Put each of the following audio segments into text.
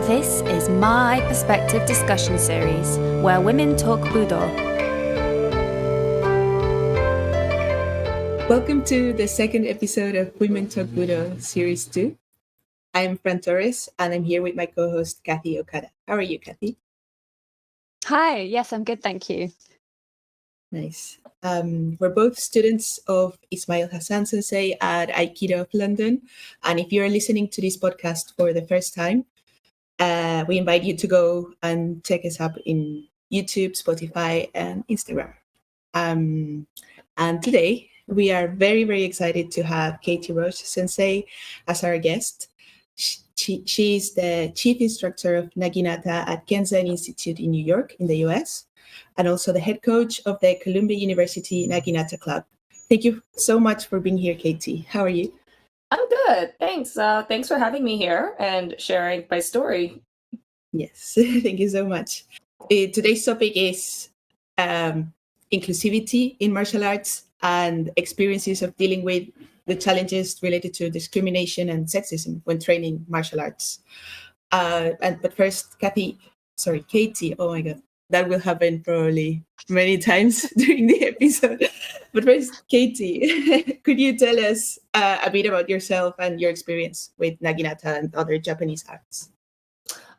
This is my perspective discussion series where women talk Budo. Welcome to the second episode of Women Talk Budo Series 2. I'm Fran Torres and I'm here with my co-host Kathy Okada. How are you, Kathy? Hi, yes, I'm good, thank you. Nice. We're both students of Ismail Hassan Sensei at Aikido of London. And if you're listening to this podcast for the first time, we invite you to go and check us out in YouTube, Spotify, and Instagram. And today, we are very, very excited to have Katie Roche Sensei as our guest. She's the Chief Instructor of Naginata at Ken-Zen Institute in New York, in the US, and also the head coach of the Columbia University Naginata Club. Thank you so much for being here, Katie. How are you? I'm good. Thanks. Thanks for having me here and sharing my story. Yes, thank you so much. Today's topic is inclusivity in martial arts and experiences of dealing with the challenges related to discrimination and sexism when training martial arts. But first, Katie, oh my God, that will happen probably many times during the episode. But first, Katie, could you tell us a bit about yourself and your experience with Naginata and other Japanese arts?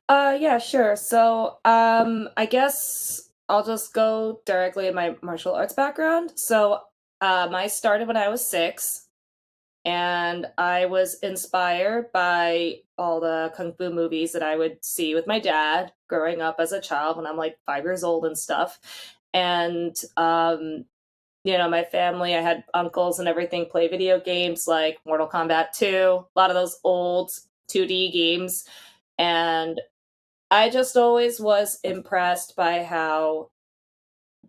Yeah, sure. So I guess I'll just go directly in my martial arts background. So I started when I was 6, and I was inspired by all the kung fu movies that I would see with my dad growing up as a child when I'm like 5 years old and stuff. And my family, I had uncles and everything play video games like Mortal Kombat 2, a lot of those old 2D games. And I just always was impressed by how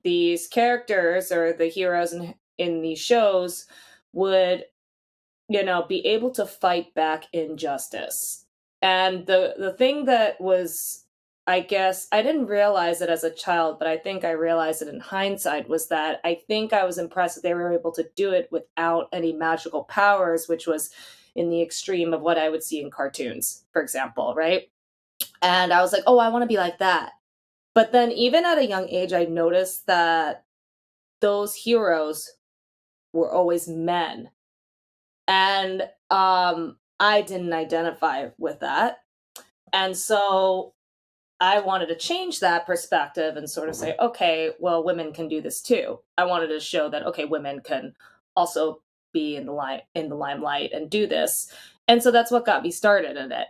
these characters or the heroes in these shows would, be able to fight back injustice. And the thing that was, I guess, I didn't realize it as a child, but I think I realized it in hindsight, was that I think I was impressed that they were able to do it without any magical powers, which was in the extreme of what I would see in cartoons, for example, right? And I was like, oh, I want to be like that. But then even at a young age, I noticed that those heroes were always men. And I didn't identify with that. And so I wanted to change that perspective and sort of say, okay, well, women can do this too. I wanted to show that, okay, women can also be in the limelight and do this. And so that's what got me started in it.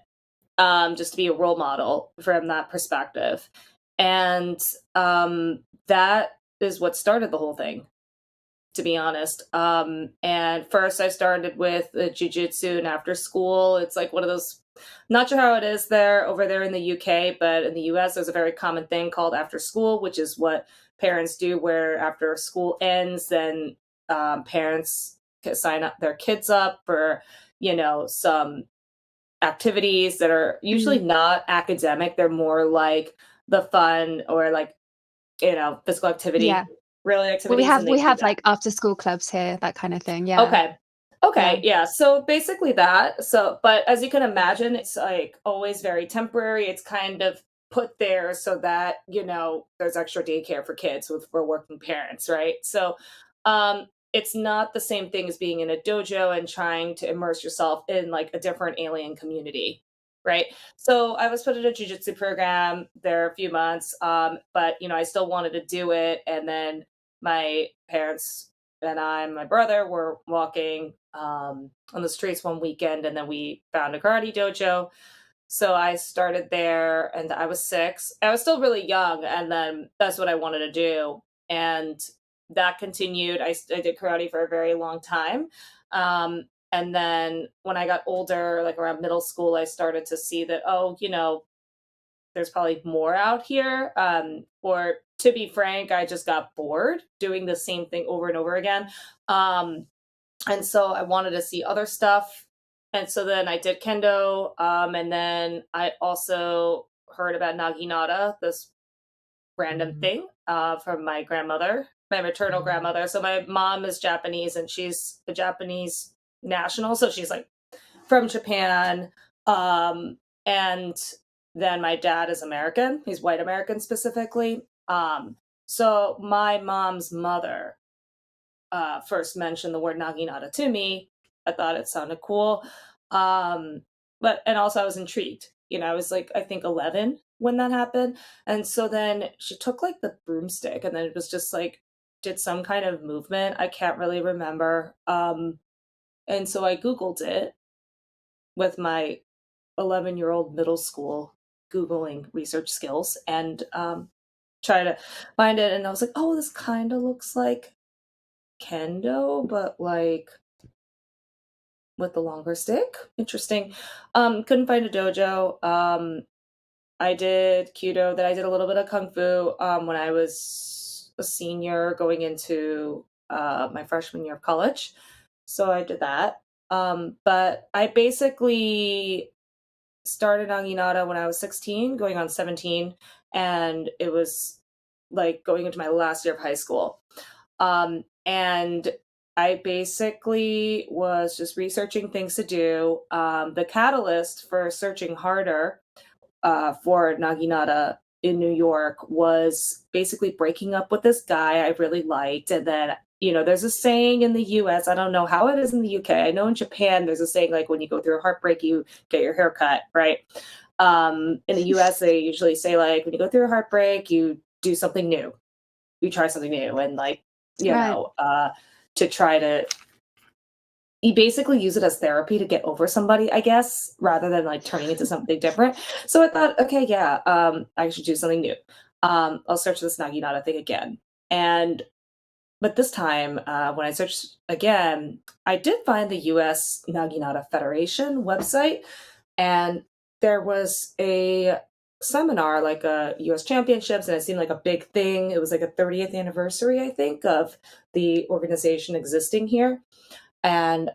Just to be a role model from that perspective. And that is what started the whole thing, to be honest. And first I started with jiu-jitsu, and after school, it's like one of those, not sure how it is over there in the UK, but in the US, there's a very common thing called after school, which is what parents do, where after school ends, then parents can sign up their kids up for, some activities that are usually not academic. They're more like the fun or like, physical activity, really activities. Well, we have like after school clubs here, that kind of thing. Yeah. Okay. Yeah. So basically that. So, but as you can imagine, it's like always very temporary. It's kind of put there so that, there's extra daycare for kids for working parents. Right. So, it's not the same thing as being in a dojo and trying to immerse yourself in like a different alien community, right? So I was put in a jiu-jitsu program there a few months, but I still wanted to do it. And then my parents and my brother were walking on the streets one weekend, and then we found a karate dojo. So I started there, and I was 6. I was still really young, and then that's what I wanted to do. And that continued. I did karate for a very long time. And then when I got older, like around middle school, I started to see that, there's probably more out here. Or to be frank, I just got bored doing the same thing over and over again. And so I wanted to see other stuff. And so then I did kendo. And then I also heard about Naginata, this random thing from my grandmother, my maternal grandmother. So my mom is Japanese, and she's a Japanese national. So she's like from Japan. And then my dad is American. He's white American specifically. So my mom's mother first mentioned the word Naginata to me. I thought it sounded cool. And also I was intrigued. I was like, I think 11 when that happened. And so then she took like the broomstick and then it was just like, did some kind of movement. I can't really remember. And so I Googled it with my 11-year-old middle school Googling research skills and try to find it. And I was like, oh, this kind of looks like kendo, but like with the longer stick. Interesting. Couldn't find a dojo. I did Kyudo, then I did a little bit of Kung Fu when I was a senior going into my freshman year of college. So I did that. But I basically started Naginata when I was 16, going on 17, and it was like going into my last year of high school. And I basically was just researching things to do. The catalyst for searching harder for Naginata in New York was basically breaking up with this guy I really liked. And then, there's a saying in the US, I don't know how it is in the UK. I know in Japan, there's a saying like when you go through a heartbreak, you get your hair cut, right? In the US, they usually say like when you go through a heartbreak, you do something new. You try something new and like, to try to you basically use it as therapy to get over somebody, I guess, rather than like turning into something different. So I thought, okay, yeah, I should do something new. I'll search this Naginata thing again. But this time, when I searched again, I did find the US Naginata Federation website, and there was a seminar, like a US championships, and it seemed like a big thing. It was like a 30th anniversary, I think, of the organization existing here. And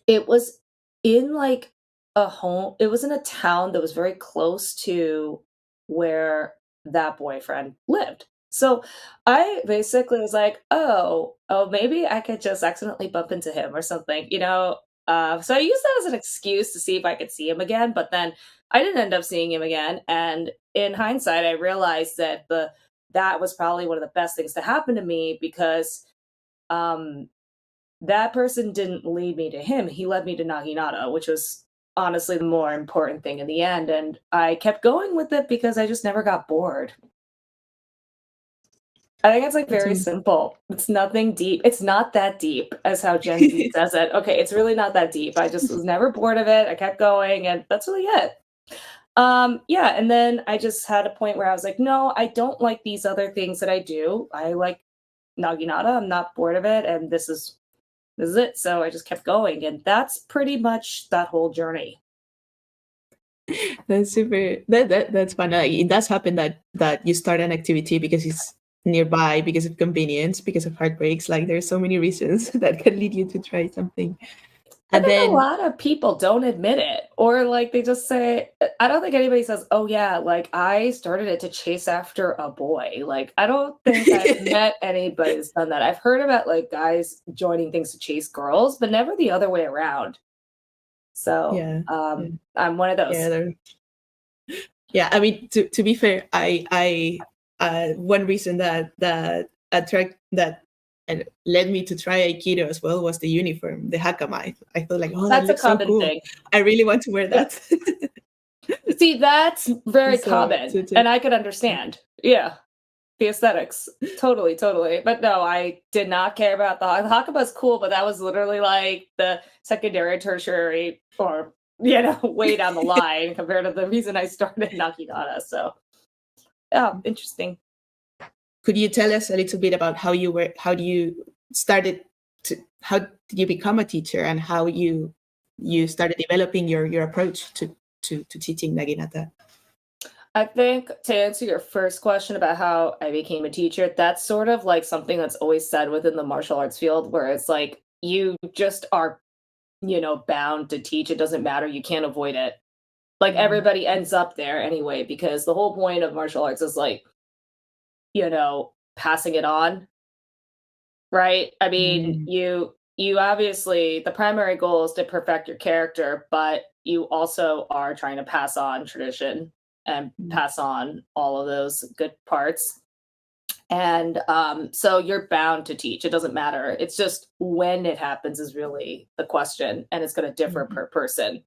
it was in like it was in a town that was very close to where that boyfriend lived. So I basically was like, oh, maybe I could just accidentally bump into him or something, so I used that as an excuse to see if I could see him again, but then I didn't end up seeing him again. And in hindsight, I realized that that was probably one of the best things to happen to me, because that person didn't lead me to him. He led me to Naginata, which was honestly the more important thing in the end. And I kept going with it because I just never got bored. I think it's like very simple. It's nothing deep. It's not that deep as how Gen Z says it. Okay, it's really not that deep. I just was never bored of it. I kept going, and that's really it. Yeah, and then I just had a point where I was like, no, I don't like these other things that I do. I like Naginata. I'm not bored of it, and this is it. So I just kept going, and that's pretty much that whole journey. That's super. That's fun. It does happen that you start an activity because it's nearby, because of convenience, because of heartbreaks. Like there's so many reasons that can lead you to try something. I think a lot of people don't admit it, or like they just say, I don't think anybody says, oh yeah, like I started it to chase after a boy. Like I don't think I've met anybody that's done that. I've heard about like guys joining things to chase girls, but never the other way around. So I'm one of those. Yeah, I mean, to be fair, I one reason that and led me to try Aikido as well was the uniform, the hakama. I thought like, oh, that's that looks a common so cool. thing. I really want to wear that. See, that's very common, and I could understand. Yeah, the aesthetics, totally. But no, I did not care about the hakama. Is cool, but that was literally like the secondary, tertiary, or way down the line compared to the reason I started Naginata. So, yeah, interesting. Could you tell us a little bit about how did you become a teacher, and how you started developing your approach to teaching Naginata? I think to answer your first question about how I became a teacher, that's sort of like something that's always said within the martial arts field, where it's like you just are, bound to teach. It doesn't matter. You can't avoid it. Like everybody ends up there anyway, because the whole point of martial arts is like, passing it on. Right? I mean, you obviously, the primary goal is to perfect your character, but you also are trying to pass on tradition and pass on all of those good parts. And so you're bound to teach. It doesn't matter. It's just when it happens is really the question, and it's going to differ per person,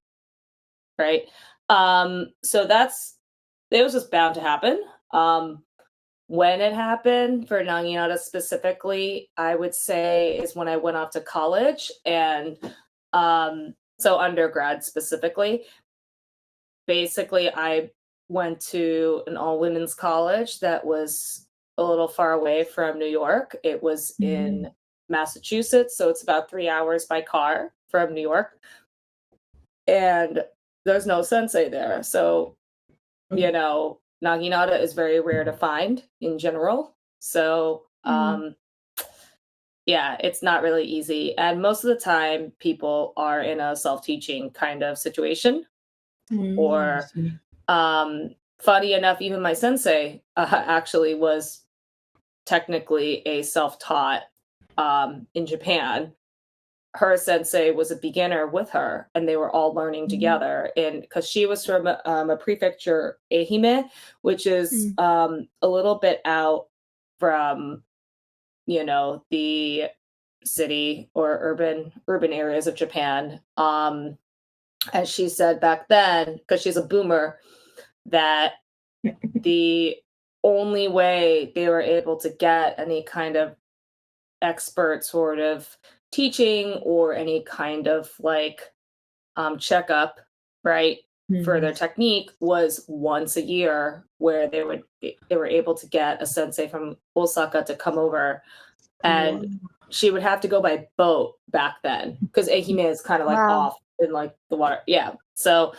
right? So it was just bound to happen. When it happened for Naginata specifically, I would say is when I went off to college, and so undergrad specifically. Basically, I went to an all women's college that was a little far away from New York. It was in Massachusetts, so it's about 3 hours by car from New York. And there's no sensei there. So, you know, Naginata is very rare to find in general. So, yeah, it's not really easy. And most of the time, people are in a self-teaching kind of situation. Or, funny enough, even my sensei actually was technically a self-taught in Japan. Her sensei was a beginner with her, and they were all learning together. And because she was from a prefecture, Ehime, which is a little bit out from, you know, the city or urban areas of Japan. As she said back then, because she's a boomer, that the only way they were able to get any kind of expert sort of teaching or any kind of like checkup, right, for their technique was once a year, where they were able to get a sensei from Osaka to come over, and she would have to go by boat back then because Ehime is kind of like off in like the water. Yeah. So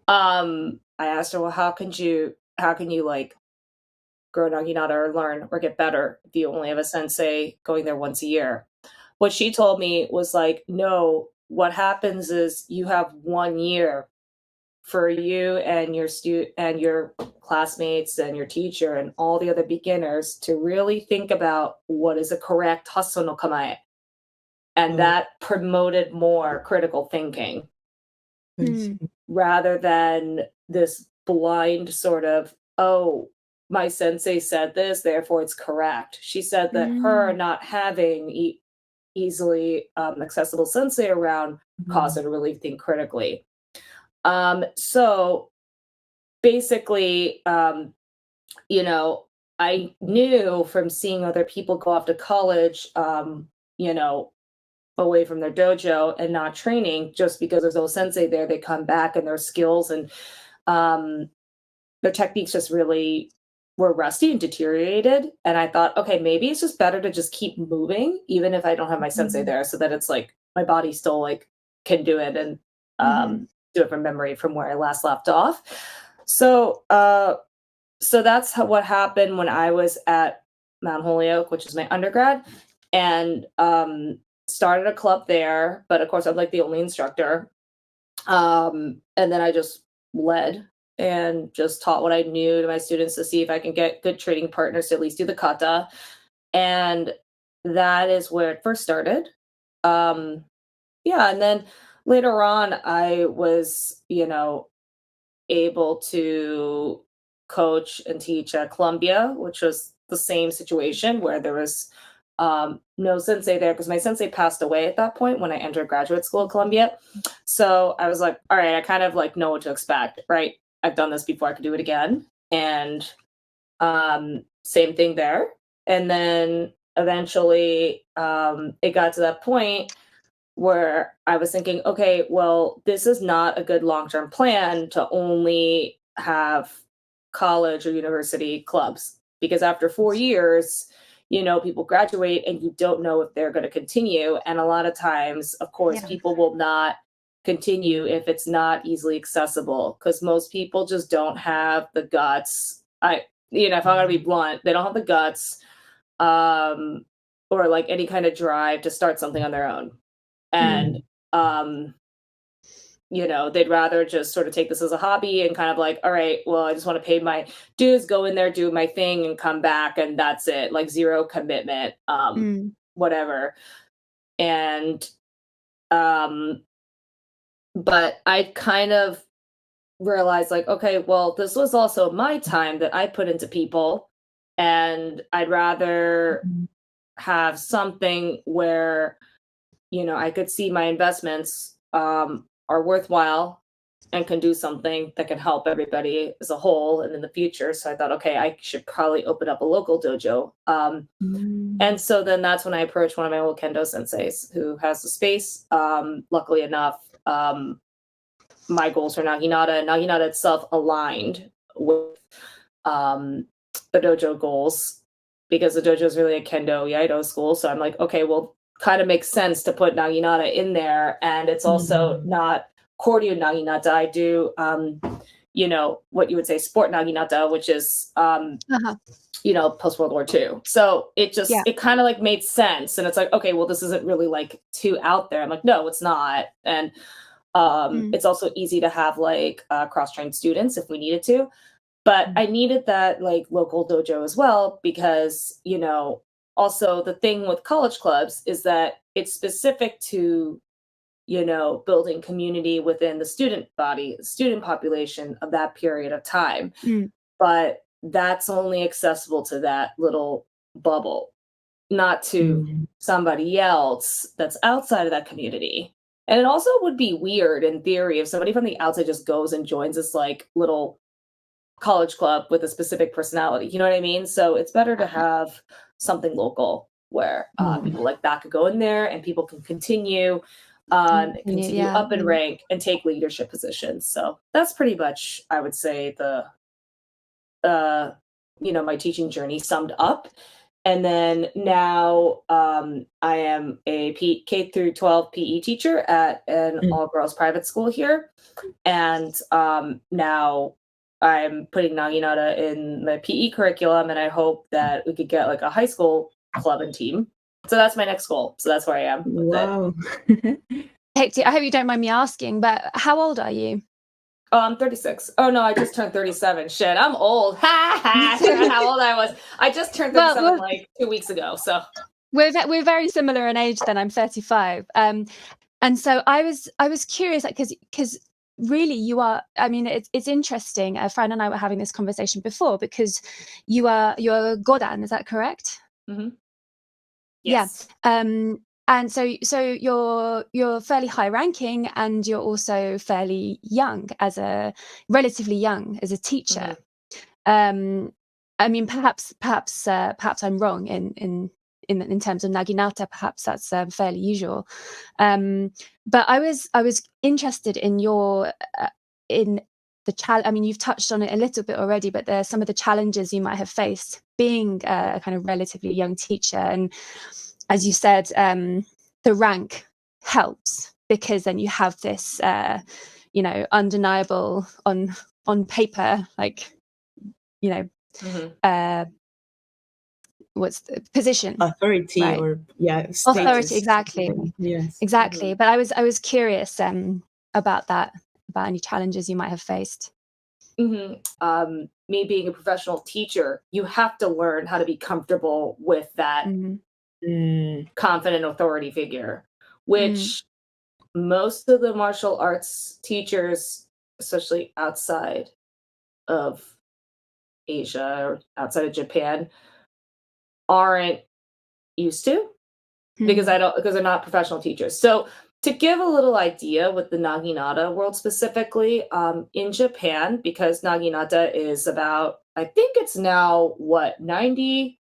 I asked her, well, how can you like grow Naginata or learn or get better if you only have a sensei going there once a year? What she told me was like, no, what happens is you have 1 year for you and your classmates and your teacher and all the other beginners to really think about what is a correct hasso no kamae. And that promoted more critical thinking rather than this blind sort of, oh, my sensei said this, therefore it's correct. She said that her not having easily accessible sensei around caused her to really think critically. So basically, you know, I knew from seeing other people go off to college, you know, away from their dojo and not training just because there's no sensei there, they come back and their skills and their techniques just really were rusty and deteriorated. And I thought, okay, maybe it's just better to just keep moving, even if I don't have my sensei there, so that it's like my body still like can do it and do it from memory from where I last left off. So so that's what happened when I was at Mount Holyoke, which is my undergrad, and started a club there. But of course, I'm like the only instructor. And then I just led and just taught what I knew to my students to see if I can get good training partners to at least do the kata. And that is where it first started. Yeah, and then later on, I was, you know, able to coach and teach at Columbia, which was the same situation where there was no sensei there because my sensei passed away at that point when I entered graduate school at Columbia. So I was like, all right, I kind of like know what to expect, right? I've done this before, I could do it again. And same thing there. And then eventually it got to that point where I was thinking, okay, well, this is not a good long-term plan to only have college or university clubs, because after 4 years, you know, people graduate and you don't know if they're going to continue. And a lot of times, of course, people will not continue if it's not easily accessible, because most people just don't have the guts. You know, if I'm going to be blunt, they don't have the guts or like any kind of drive to start something on their own. And you know, they'd rather just sort of take this as a hobby and kind of like, all right, well, I just want to pay my dues, go in there, do my thing and come back, and that's it. Like zero commitment, whatever. And but I kind of realized like, okay, well, this was also my time that I put into people, and I'd rather have something where, you know, I could see my investments are worthwhile and can do something that can help everybody as a whole and in the future. So I thought, okay, I should probably open up a local dojo. And so then that's when I approached one of my old kendo senseis who has the space. Luckily enough, my goals for Naginata and Naginata itself aligned with the dojo goals, because the dojo is really a kendo iaido school. So I'm like, okay, well, kind of makes sense to put Naginata in there. And it's also not Koryu Naginata. I do, you know, what you would say sport Naginata, which is, you know, post World War II. So it just, it kind of like made sense. And it's like, okay, well, this isn't really like too out there. I'm like, no, it's not. And it's also easy to have like cross-trained students if we needed to. But I needed that like local dojo as well, because, you know, also the thing with college clubs is that it's specific to, you know, building community within the student body, student population of that period of time. But that's only accessible to that little bubble, not to somebody else that's outside of that community. And it also would be weird in theory if somebody from the outside just goes and joins this like little college club with a specific personality. You know what I mean? So it's better to have something local where people like that could go in there and people can continue up in rank and take leadership positions. So that's pretty much, I would say, the you know, my teaching journey summed up. And then now I am a K through 12 PE teacher at an all girls private school here. And now I'm putting Naginata in the PE curriculum, and I hope that we could get like a high school club and team. So that's my next goal. So that's where I am with it. Hector, I hope you don't mind me asking, but how old are you? Oh, I'm 36. Oh no, I just turned 37. Shit, I'm old. Ha ha! I forgot how old I was. I just turned 37 like 2 weeks ago. So we're very similar in age. Then I'm 35. And so I was curious, like, because really you are. I mean, it's interesting. Fran and I were having this conversation before, because you're Godan. Is that correct? Yes. Yeah. And so you're fairly high ranking, and you're also fairly young, relatively young as a teacher. I mean, perhaps I'm wrong in terms of Naginata. Perhaps that's fairly usual. But I was interested in your in the challenge. I mean, you've touched on it a little bit already, but there are some of the challenges you might have faced being a kind of relatively young teacher. And as you said, the rank helps, because then you have this, you know, undeniable on paper, like, you know, what's the position? Authority, right? or status. Authority, exactly. Yes, exactly. But I was curious about that, about any challenges you might have faced. Me being a professional teacher, you have to learn how to be comfortable with that confident authority figure, which most of the martial arts teachers, especially outside of Asia or outside of Japan, aren't used to, because they're not professional teachers. So to give a little idea with the Naginata world specifically, in Japan, because Naginata is about, I think it's now what, 93%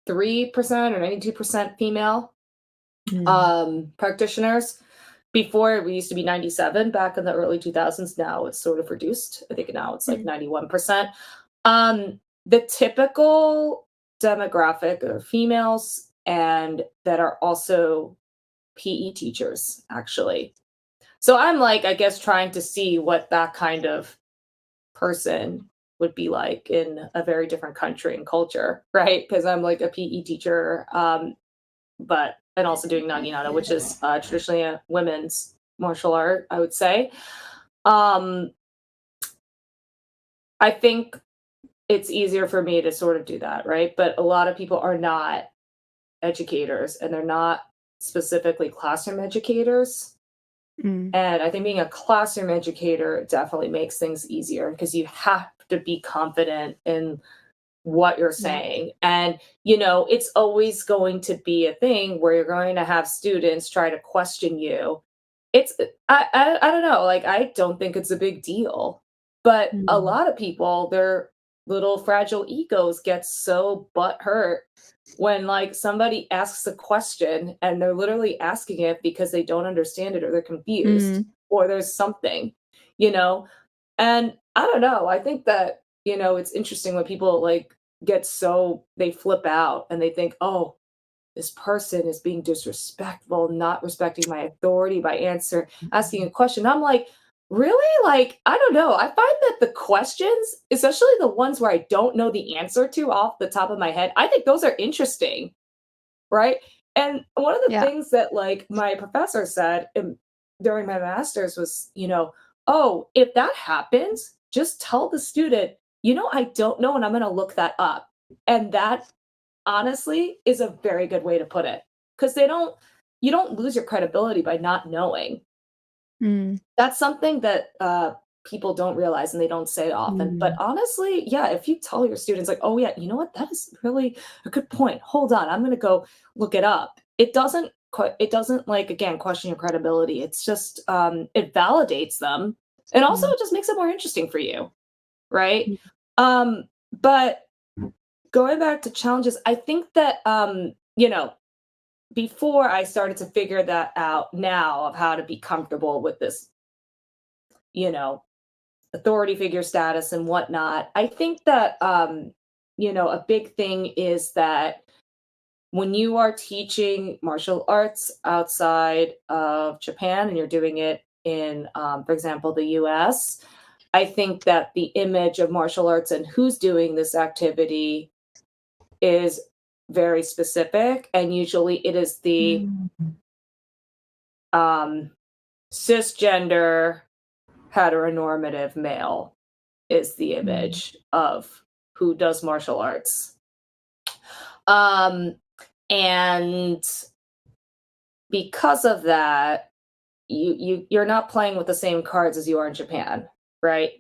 or 92% female practitioners. Before, we used to be 97 back in the early 2000s. Now it's sort of reduced. I think now it's like 91%. The typical demographic are females, and that are also PE teachers, actually. So I'm like, I guess, trying to see what that kind of person would be like in a very different country and culture, right? Because I'm like a PE teacher, and also doing Naginata, which is traditionally a women's martial art, I would say. I think it's easier for me to sort of do that, right? But a lot of people are not educators, and they're not specifically classroom educators. And I think being a classroom educator definitely makes things easier because you have to be confident in what you're saying. And, you know, it's always going to be a thing where you're going to have students try to question you. It's, I don't know, like, I don't think it's a big deal. But a lot of people, their little fragile egos get so butthurt when, like, somebody asks a question and they're literally asking it because they don't understand it or they're confused or there's something, you know? And I don't know, I think that, you know, it's interesting when people, like, get so they flip out and they think, "Oh, this person is being disrespectful, not respecting my authority by asking a question." I'm like, really? Like, I don't know. I find that the questions, especially the ones where I don't know the answer to off the top of my head, I think those are interesting, right? And one of the things that, like, my professor said during my master's was, you know, "Oh, if that happens, just tell the student, you know, I don't know, and I'm going to look that up." And that honestly is a very good way to put it, because you don't lose your credibility by not knowing. That's something that people don't realize and they don't say often. But honestly, yeah, if you tell your students, like, "Oh yeah, you know what, that is really a good point, hold on, I'm going to go look it up," it doesn't like, again, question your credibility. It's just it validates them, and also it just makes it more interesting for you, right? But going back to challenges, I think that, you know, before I started to figure that out now of how to be comfortable with this, you know, authority figure status and whatnot, I think that, you know, a big thing is that when you are teaching martial arts outside of Japan and you're doing it in, for example, the US, I think that the image of martial arts and who's doing this activity is very specific, and usually it is the cisgender heteronormative male is the image of who does martial arts. And because of that, you're not playing with the same cards as you are in Japan, right?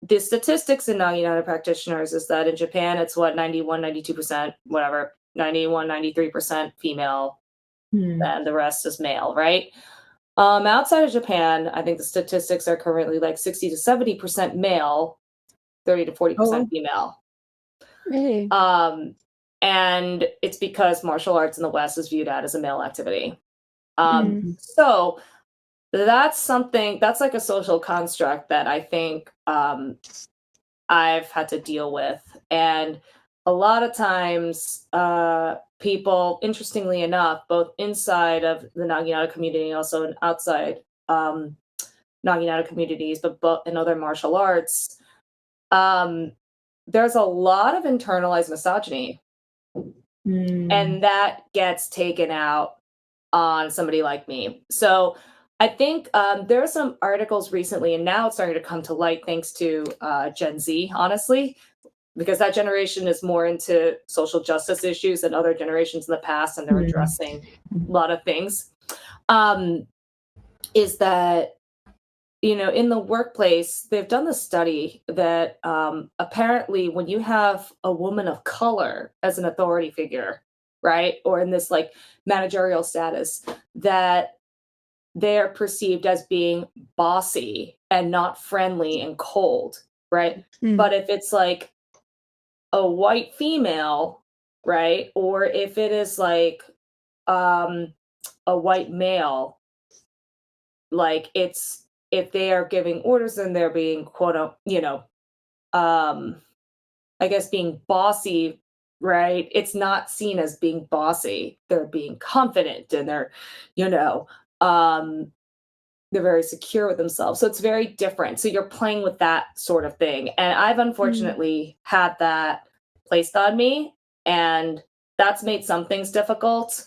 The statistics in Naginata practitioners is that in Japan, it's what, 91, 92%, whatever, 91, 93% female, and the rest is male, right? Outside of Japan, I think the statistics are currently like 60 to 70% male, 30 to 40% female. Really? And it's because martial arts in the West is viewed as a male activity. So that's like a social construct that I think I've had to deal with. And a lot of times people, interestingly enough, both inside of the Naginata community and also outside Naginata communities, but in other martial arts, there's a lot of internalized misogyny. And that gets taken out on somebody like me. So I think there are some articles recently, and now it's starting to come to light thanks to Gen Z, honestly, because that generation is more into social justice issues than other generations in the past, and they're addressing a lot of things. Is that, you know, in the workplace, they've done the study that apparently when you have a woman of color as an authority figure, right, or in this like managerial status, that they're perceived as being bossy and not friendly and cold, right? But if it's like a white female, right, or if it is like a white male, like it's, if they are giving orders and they're being you know, I guess being bossy, right? It's not seen as being bossy. They're being confident and they're, you know, they're very secure with themselves. So it's very different. So you're playing with that sort of thing. And I've unfortunately had that placed on me, and that's made some things difficult.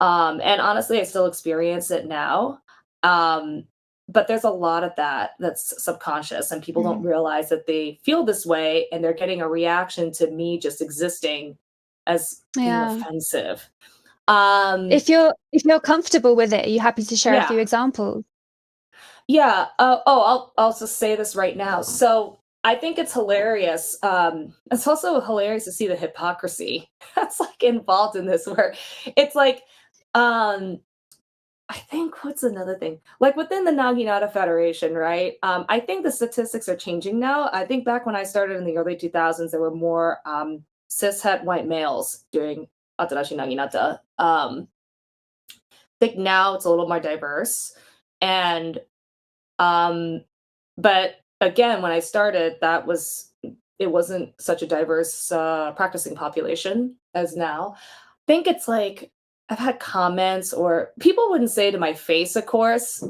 And honestly, I still experience it now. But there's a lot of that's subconscious, and people don't realize that they feel this way, and they're getting a reaction to me just existing as being offensive. If you're comfortable with it, are you happy to share a few examples? Yeah. I'll just say this right now. So I think it's hilarious. It's also hilarious to see the hypocrisy that's like involved in this, where it's like, I think what's another thing? Like within the Naginata Federation, right? I think the statistics are changing now. I think back when I started in the early 2000s, there were more cishet white males doing Atarashi Naginata. I think now it's a little more diverse. And but again, when I started, it wasn't such a diverse practicing population as now. I think it's like I've had comments, or people wouldn't say it to my face, of course.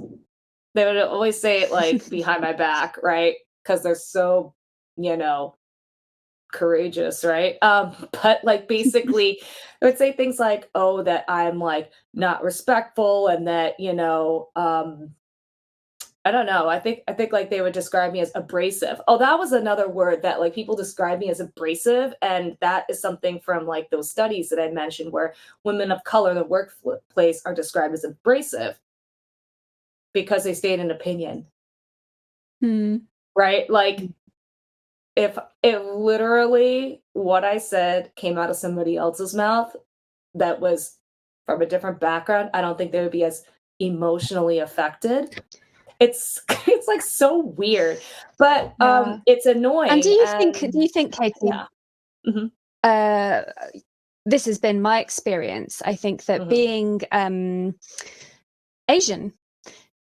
They would always say it like behind my back, right? Because they're so, you know, courageous, right? But like basically, I would say things like, "Oh, that I'm like not respectful," and that I don't know. I think like they would describe me as abrasive. Oh, that was another word that like people describe me as abrasive, and that is something from like those studies that I mentioned where women of color in the workplace are described as abrasive because they state an opinion, right? Like if it literally what I said came out of somebody else's mouth that was from a different background, I don't think they would be as emotionally affected. It's it's like so weird, but it's annoying. And do you think, Katie? Yeah. This has been my experience. I think that being Asian,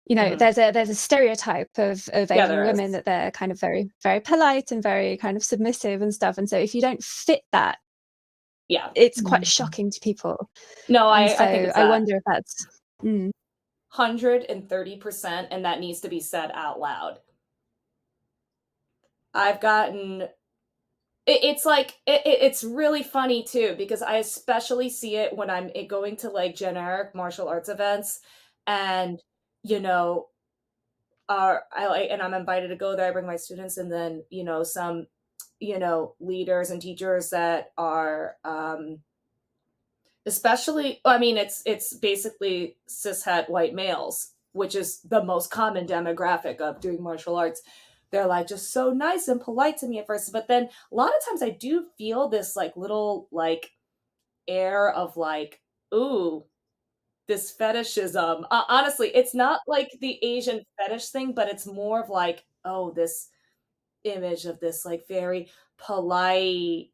there's a stereotype of Asian women that they're kind of very, very polite and very kind of submissive and stuff. And so if you don't fit that, it's quite shocking to people. No, I so think it's I wonder if that's 130%, and that needs to be said out loud. I've gotten it's like it's really funny too, because I especially see it when I'm going to like generic martial arts events, and and I'm invited to go there. I bring my students, and then some leaders and teachers that are especially, I mean, it's basically cishet white males, which is the most common demographic of doing martial arts. They're like just so nice and polite to me at first, but then a lot of times I do feel this like little like air of like, ooh, this fetishism. Honestly, it's not like the Asian fetish thing, but it's more of like, oh, this image of this like very polite,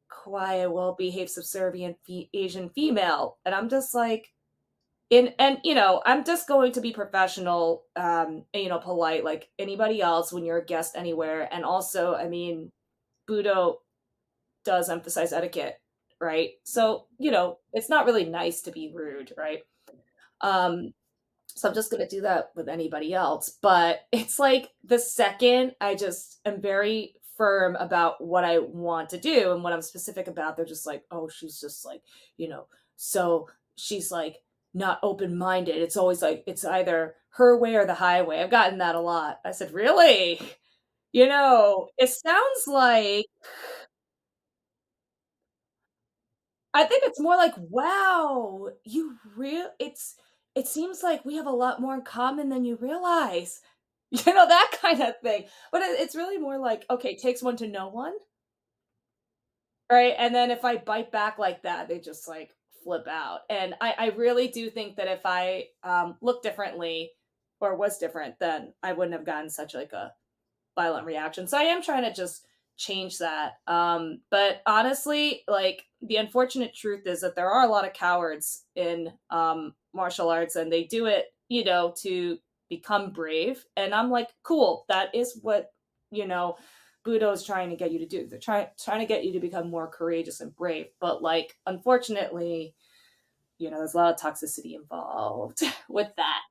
quiet, well-behaved, subservient Asian female, and I'm just like, and I'm just going to be professional, and, polite like anybody else when you're a guest anywhere, and also, I mean, Budo does emphasize etiquette, right? So it's not really nice to be rude, right? So I'm just going to do that with anybody else. But it's like the second I just am very firm about what I want to do and what I'm specific about, they're just like, oh, she's just like, so she's like not open minded. It's always like, it's either her way or the highway. I've gotten that a lot. I said, really? It sounds like, I think it's more like, wow, it seems like we have a lot more in common than you realize. That kind of thing. But it's really more like, okay, it takes one to know one, right? And then if I bite back like that, they just like flip out. And I really do think that if I looked differently or was different, then I wouldn't have gotten such like a violent reaction. So I am trying to just change that. But honestly, like the unfortunate truth is that there are a lot of cowards in martial arts, and they do it, to become brave. And I'm like, cool, that is what, Budo is trying to get you to do. They're trying to get you to become more courageous and brave. But like, unfortunately, there's a lot of toxicity involved with that.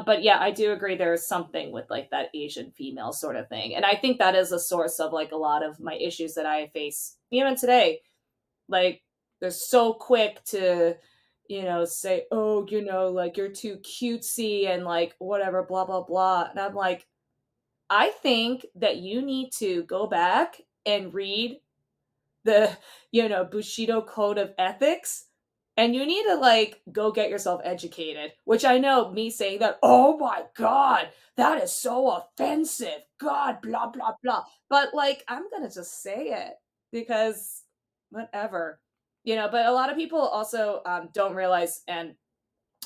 But yeah, I do agree there is something with like that Asian female sort of thing. And I think that is a source of like a lot of my issues that I face even today. Like they're so quick to, say, oh, like you're too cutesy and like whatever, blah, blah, blah. And I'm like, I think that you need to go back and read the, Bushido Code of Ethics and you need to like go get yourself educated, which I know me saying that, oh my God, that is so offensive. God, blah, blah, blah. But like, I'm going to just say it because whatever, but a lot of people also don't realize, and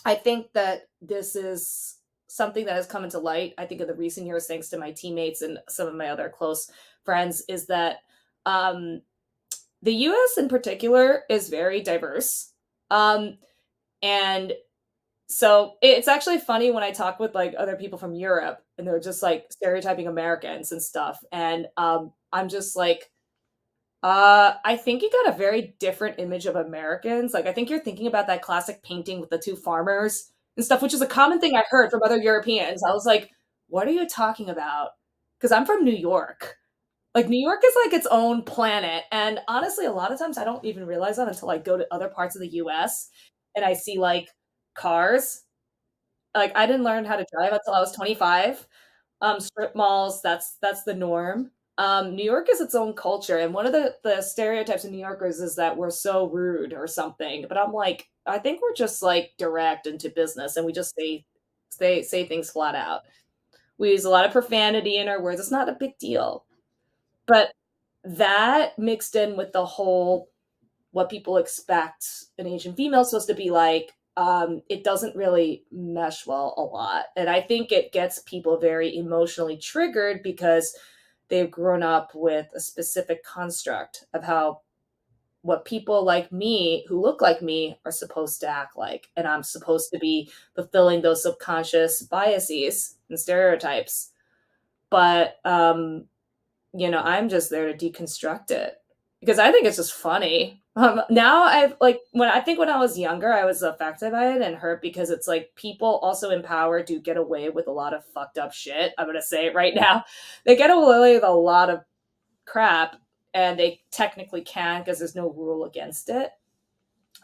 I think that this is something that has come into light, I think in the recent years, thanks to my teammates and some of my other close friends, is that the US in particular is very diverse. And so it's actually funny when I talk with like other people from Europe and they're just like stereotyping Americans and stuff. And I'm just like, I think you got a very different image of Americans. Like, I think you're thinking about that classic painting with the two farmers and stuff, which is a common thing I heard from other Europeans. I was like, what are you talking about? Because I'm from New York. Like, New York is like its own planet. And honestly, a lot of times I don't even realize that until I go to other parts of the US and I see like cars. Like, I didn't learn how to drive until I was 25. Strip malls, that's the norm. New York is its own culture, and one of the stereotypes of New Yorkers is that we're so rude or something. But I'm like, I think we're just like direct into business, and we just say things flat out. We use a lot of profanity in our words. It's not a big deal, but that mixed in with the whole what people expect an Asian female is supposed to be like, it doesn't really mesh well a lot. And I think it gets people very emotionally triggered because they've grown up with a specific construct of how what people like me who look like me are supposed to act like. And I'm supposed to be fulfilling those subconscious biases and stereotypes. But, I'm just there to deconstruct it because I think it's just funny. Now I've like when I was younger, I was affected by it and hurt because it's like people also empowered to get away with a lot of fucked up shit. I'm gonna say it right now. They get away with a lot of crap and they technically can because there's no rule against it.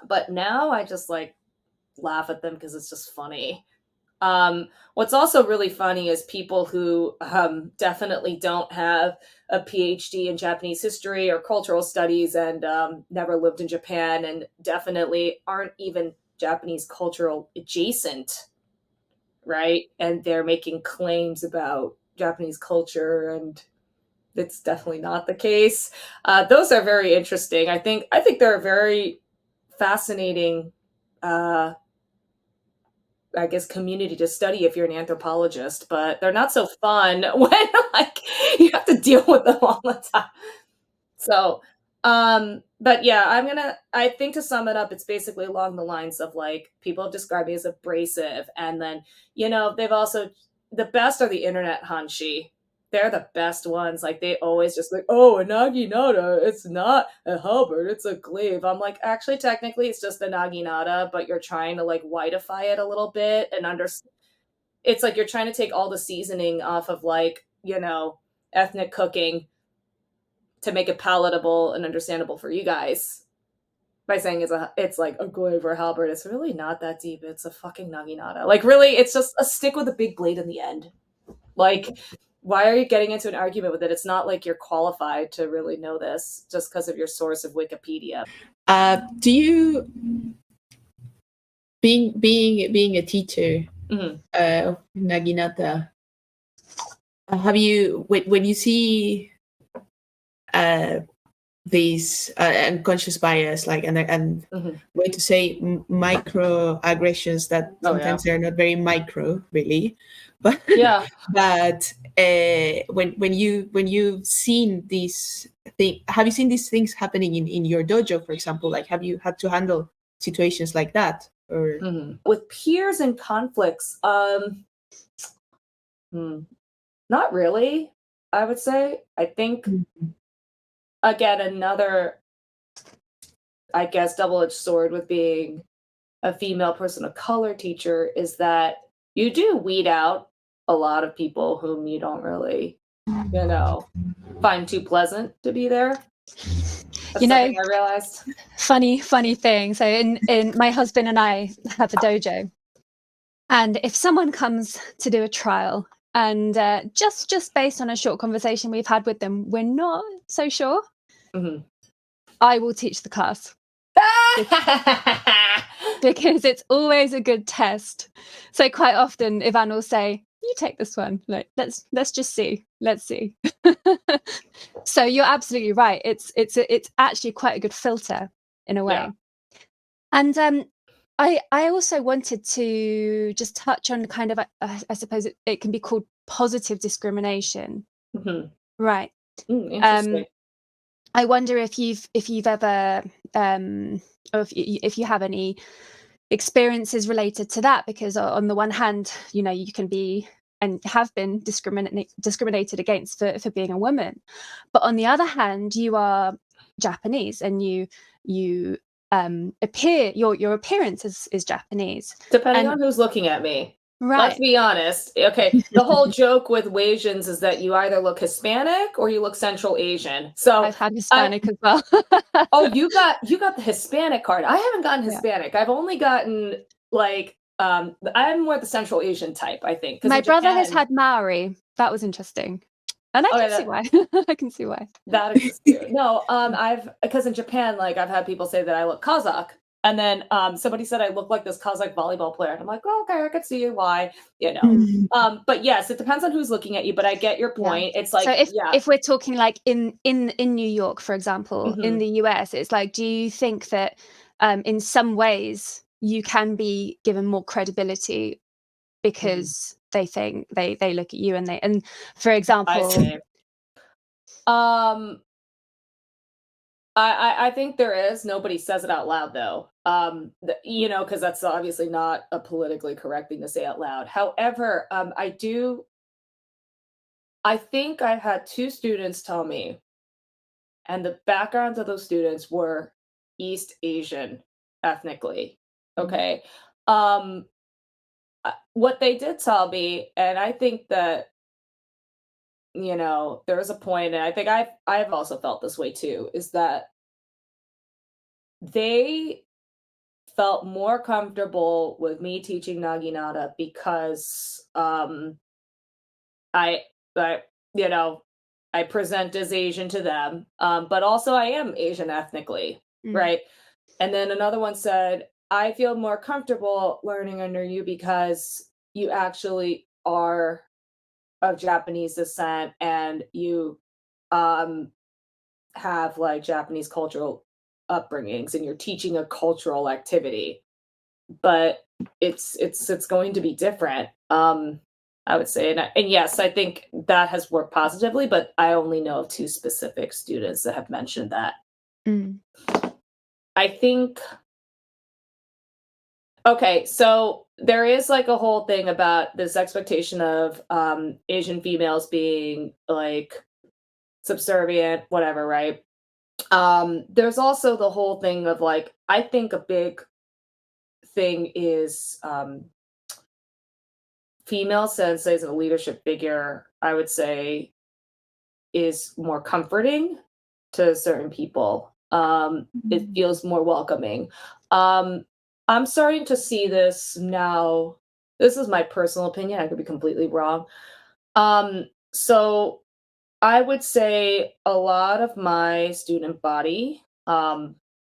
But now I just like laugh at them because it's just funny. What's also really funny is people who definitely don't have a PhD in Japanese history or cultural studies and never lived in Japan and definitely aren't even Japanese cultural adjacent, right? And they're making claims about Japanese culture, and it's definitely not the case. Those are very interesting. I think they're very fascinating I guess community to study if you're an anthropologist, but they're not so fun when like you have to deal with them all the time. So, but yeah, I think to sum it up, it's basically along the lines of like people have described me as abrasive, and then they've also the best are the internet hanshi. They're the best ones. Like they always just like, oh, a naginata, it's not a halberd, it's a glaive. I'm like, actually, technically, it's just a naginata, but you're trying to like whiteify it a little bit and it's like you're trying to take all the seasoning off of like ethnic cooking to make it palatable and understandable for you guys by saying it's like a glaive or a halberd. It's really not that deep. It's a fucking naginata. Like really, it's just a stick with a big blade in the end. Like, why are you getting into an argument with it? It's not like you're qualified to really know this just because of your source of Wikipedia. Do you, being a teacher of Naginata, have you when you see these unconscious bias, like and way to say microaggressions that sometimes they're not very micro, really, but yeah, but when you've seen these things, have you seen these things happening in your dojo, for example? Like, have you had to handle situations like that, or with peers and conflicts? Not really. I would say. I think. Again, another, I guess, double-edged sword with being a female person of color teacher is that you do weed out a lot of people whom you don't really, find too pleasant to be there. That's something I realized. Funny thing. So in my husband and I have a dojo, and if someone comes to do a trial and just based on a short conversation we've had with them, we're not so sure, I will teach the class. because it's always a good test. So quite often Ivan will say, you take this one, like let's just see, let's see. So you're absolutely right, it's actually quite a good filter in a way. Yeah. And I also wanted to just touch on kind of I suppose it can be called positive discrimination. Mm-hmm. Right. Interesting. I wonder if you've ever or if you have any experiences related to that, because on the one hand, you know, you can be and have been discriminated against for being a woman, but on the other hand, you are Japanese and you appear your appearance is Japanese, Depending on who's looking at me. right. Let's be honest. Okay, the whole joke with Asians is that you either look Hispanic or you look Central Asian. So I've had Hispanic as well. Oh, you got the Hispanic card. I haven't gotten Hispanic. I've only gotten like I'm more the Central Asian type, I think. My brother has had Maori. That was interesting. And I can see why. I can see why. That exists too. No, because in Japan, like I've had people say that I look Kazakh. And then somebody said I look like this Kazakh volleyball player. And I'm like, oh, okay, I could see why, you know. But yes, it depends on who's looking at you. But I get your point. Yeah. It's like, so if we're talking like in New York, for example, in the US, it's like, do you think that in some ways you can be given more credibility because they think they look at you and for example, I think there is. Nobody says it out loud though. You know, because that's obviously not a politically correct thing to say out loud. However, I think I had 2 students tell me, and the backgrounds of those students were East Asian ethnically. Okay. What they did tell me, and I think that, you know, there was a point, and I think I've also felt this way too, is that they felt more comfortable with me teaching Naginata because I you know, I present as Asian to them, but also I am Asian ethnically, right? And then another one said, I feel more comfortable learning under you because you actually are of Japanese descent and you have like Japanese cultural upbringings and you're teaching a cultural activity, but it's going to be different. I would say, and yes, I think that has worked positively, but I only know of 2 specific students that have mentioned that. I think, okay, so there is like a whole thing about this expectation of Asian females being like subservient, whatever, right? There's also the whole thing of like, I think a big thing is female senseis and a leadership figure, I would say, is more comforting to certain people. It feels more welcoming. I'm starting to see this now. This is my personal opinion. I could be completely wrong. So I would say a lot of my student body,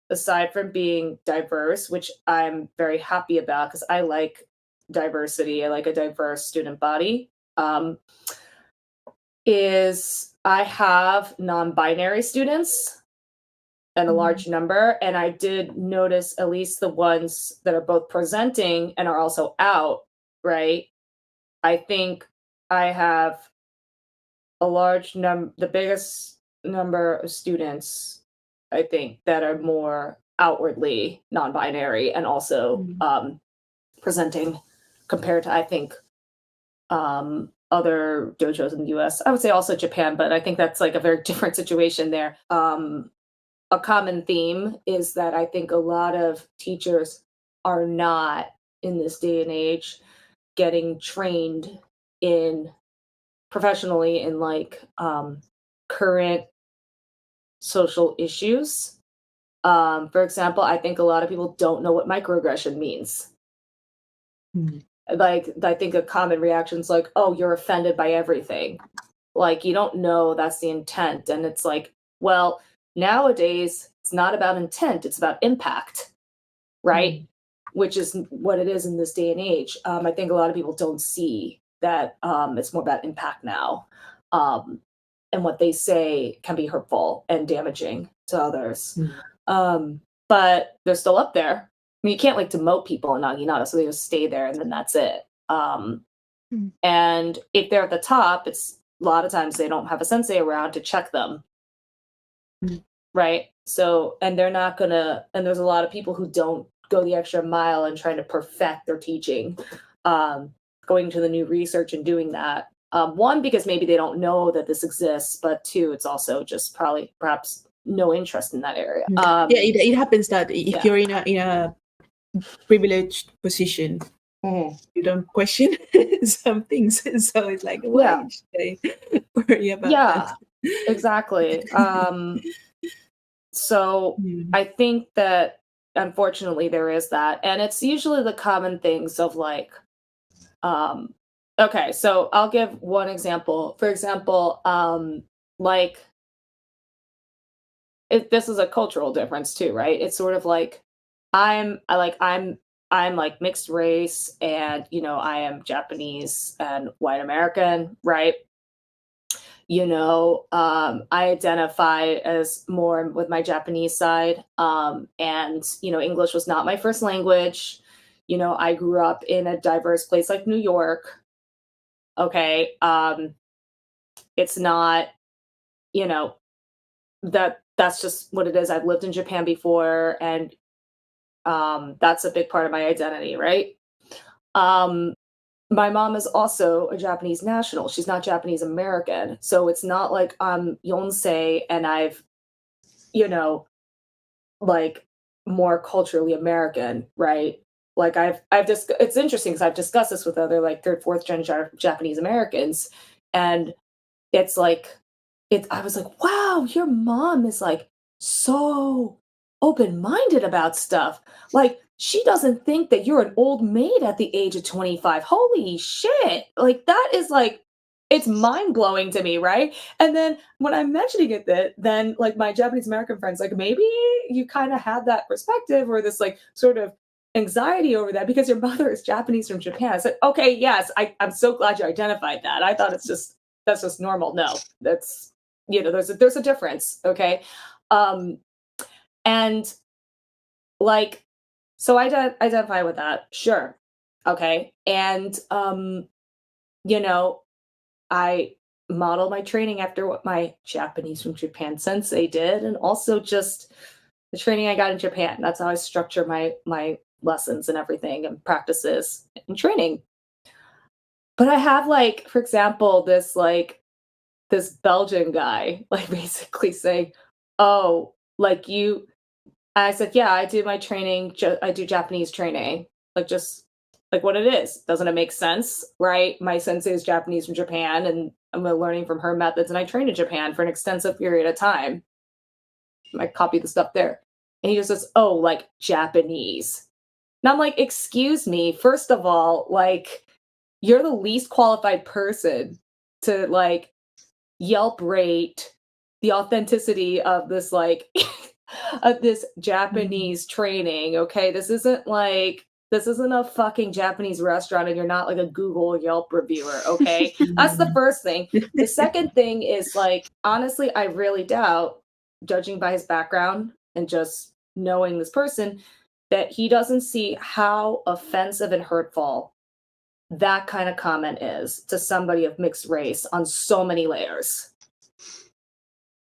aside from being diverse, which I'm very happy about because I like diversity, I like a diverse student body, is I have non-binary students and a large number. And I did notice at least the ones that are both presenting and are also out, right? I think I have a large number, the biggest number of students, I think, that are more outwardly non-binary and also presenting compared to, I think, other dojos in the US. I would say also Japan, but I think that's like a very different situation there. A common theme is that I think a lot of teachers are not, in this day and age, getting trained in professionally in like current social issues. For example, I think a lot of people don't know what microaggression means. Like, I think a common reaction is like, oh, you're offended by everything. Like, you don't know that's the intent. And it's like, well, nowadays It's not about intent, it's about impact, right? Which is what it is in this day and age. I think a lot of people don't see that it's more about impact now. And what they say can be hurtful and damaging to others. But they're still up there. I mean, you can't like demote people in Naginata, so they just stay there and then that's it. And if they're at the top, it's a lot of times they don't have a sensei around to check them. Right? So, and they're not gonna, and there's a lot of people who don't go the extra mile and trying to perfect their teaching, going to the new research and doing that. One, because maybe they don't know that this exists, but two, it's also just perhaps no interest in that area. It happens that if you're in a privileged position, you don't question some things, so it's like, why should I worry about that? Exactly. So I think that unfortunately there is that, and it's usually the common things of like, okay, so I'll give one example. For example, like this is a cultural difference too, right? It's sort of like I'm like mixed race, and you know, I am Japanese and white American, right? You know, I identify as more with my Japanese side, and you know, English was not my first language. You know, I grew up in a diverse place like New York. Okay, it's not, you know, that's just what it is. I've lived in Japan before, and that's a big part of my identity, right? My mom is also a Japanese national. She's not Japanese American. So it's not like I'm Yonsei and I've, you know, like more culturally American, right? Like I've just, it's interesting because I've discussed this with other like third, fourth gen Japanese Americans. And it's like, I was like, wow, your mom is like so open-minded about stuff. Like, she doesn't think that you're an old maid at the age of 25. Holy shit. Like, that is like, it's mind-blowing to me, right? And then when I'm mentioning it, then like my Japanese American friends, like, maybe you kind of had that perspective or this like sort of anxiety over that because your mother is Japanese from Japan. I said, okay, yes, I'm so glad you identified that. I thought that's just normal. No, that's, you know, there's a difference. Okay. And like, so I identify with that. Sure. Okay. And, you know, I model my training after what my Japanese from Japan sensei did. And also just the training I got in Japan. That's how I structure my lessons and everything and practices and training. But I have like, for example, this Belgian guy, like basically saying, oh, like you, I said, yeah, I do my training. I do Japanese training, like just like what it is. Doesn't it make sense, right? My sensei is Japanese from Japan, and I'm learning from her methods, and I trained in Japan for an extensive period of time. I copy the stuff there, and he just says, "Oh, like Japanese." And I'm like, "Excuse me. First of all, like you're the least qualified person to like Yelp rate the authenticity of this like." Of this Japanese training, okay? This isn't a fucking Japanese restaurant and you're not like a Google Yelp reviewer, okay? That's the first thing. The second thing is like, honestly, I really doubt, judging by his background and just knowing this person, that he doesn't see how offensive and hurtful that kind of comment is to somebody of mixed race on so many layers.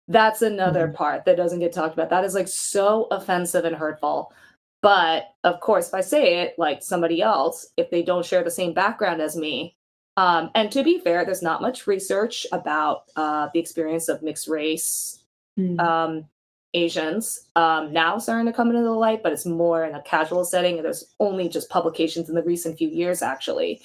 That's another part that doesn't get talked about. That is like so offensive and hurtful. But of course, if I say it like somebody else, if they don't share the same background as me, and to be fair, there's not much research about the experience of mixed race Asians now starting to come into the light, but it's more in a casual setting. And there's only just publications in the recent few years, actually.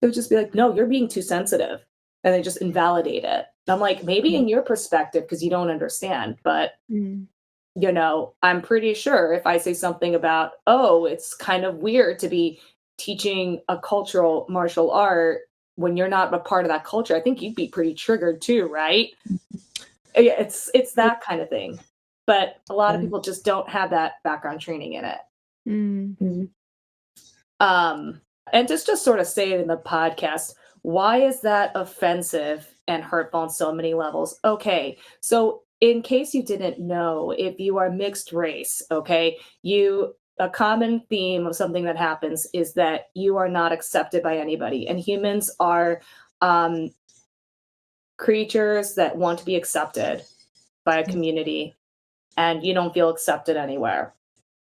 They'll just be like, no, you're being too sensitive. And they just invalidate it. And I'm like, maybe in your perspective, because you don't understand, but you know, I'm pretty sure if I say something about, oh, it's kind of weird to be teaching a cultural martial art when you're not a part of that culture, I think you'd be pretty triggered too, right? Yeah, it's that kind of thing. but a lot of people just don't have that background training in it. And just sort of say it in the podcast, why is that offensive and hurtful on so many levels? Okay, so in case you didn't know, if you are mixed race, okay, a common theme of something that happens is that you are not accepted by anybody, and humans are creatures that want to be accepted by a community, and you don't feel accepted anywhere,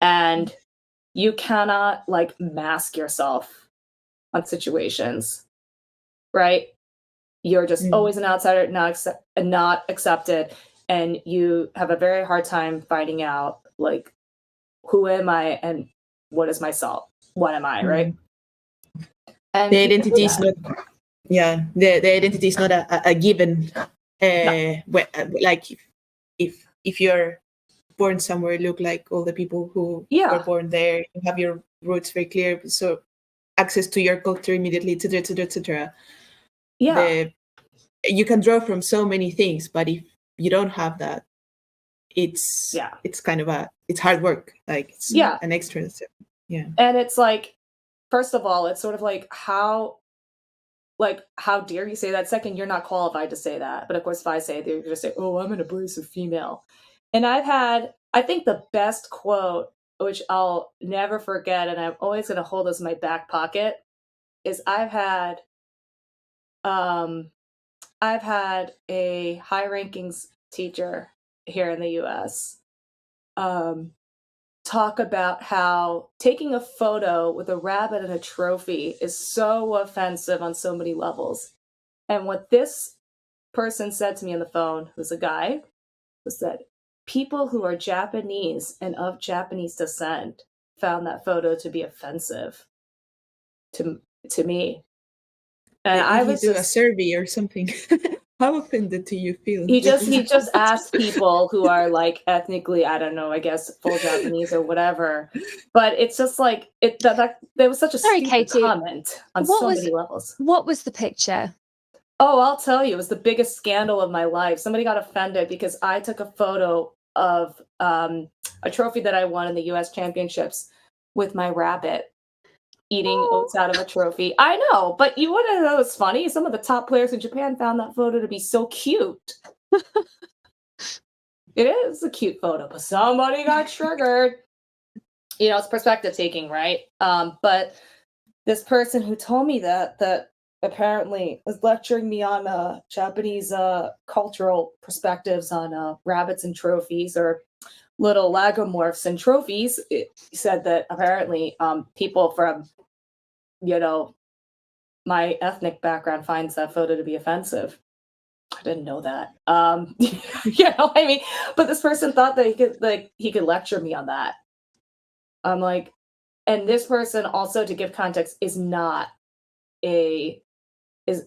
and you cannot like mask yourself on situations, right? You're just always an outsider, not accepted, and you have a very hard time finding out like, who am I and what is myself? What am I, right? And the identity is not, the identity is not a given. Like if you're born somewhere, look like all the people who were born there, you have your roots very clear, so access to your culture immediately, etc. You can draw from so many things, but if you don't have that, it's kind of it's hard work, like it's an extra step. And it's like, first of all, it's sort of like how dare you say that? Second, you're not qualified to say that. But of course, if I say it, they're going to say, oh, I'm an abrasive female. And I think the best quote, which I'll never forget, and I'm always going to hold this in my back pocket, is I've had a high rankings teacher here in the US talk about how taking a photo with a rabbit and a trophy is so offensive on so many levels. And what this person said to me on the phone, who's a guy, was that people who are Japanese and of Japanese descent found that photo to be offensive to me. And I was do a survey or something. How offended do you feel? He just asked people who are like ethnically, I don't know, I guess full Japanese or whatever. But it's just like that there was such a stupid comment on so many levels. What was the picture? Oh, I'll tell you, it was the biggest scandal of my life. Somebody got offended because I took a photo of a trophy that I won in the US Championships with my rabbit eating oats out of a trophy. I know, but you want to know what's funny? Some of the top players in Japan found that photo to be so cute. It is a cute photo, but somebody got triggered. You know, it's perspective taking, right? But this person who told me that apparently was lecturing me on Japanese cultural perspectives on rabbits and trophies, or little lagomorphs and trophies. He said that apparently people from, my ethnic background finds that photo to be offensive. I didn't know that. I mean, but this person thought that he could lecture me on that. I'm like, and this person also, to give context, is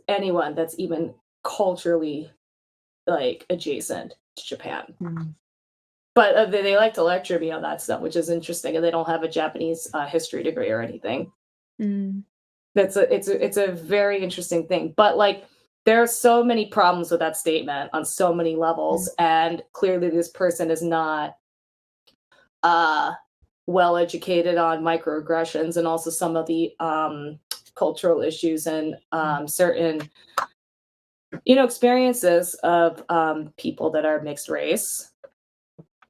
anyone that's even culturally like adjacent to Japan. Mm-hmm. But they like to lecture me on that stuff, which is interesting, and they don't have a Japanese history degree or anything. Mm. It's a very interesting thing. But like, there are so many problems with that statement on so many levels, and clearly this person is not well educated on microaggressions and also some of the cultural issues and certain experiences of people that are mixed race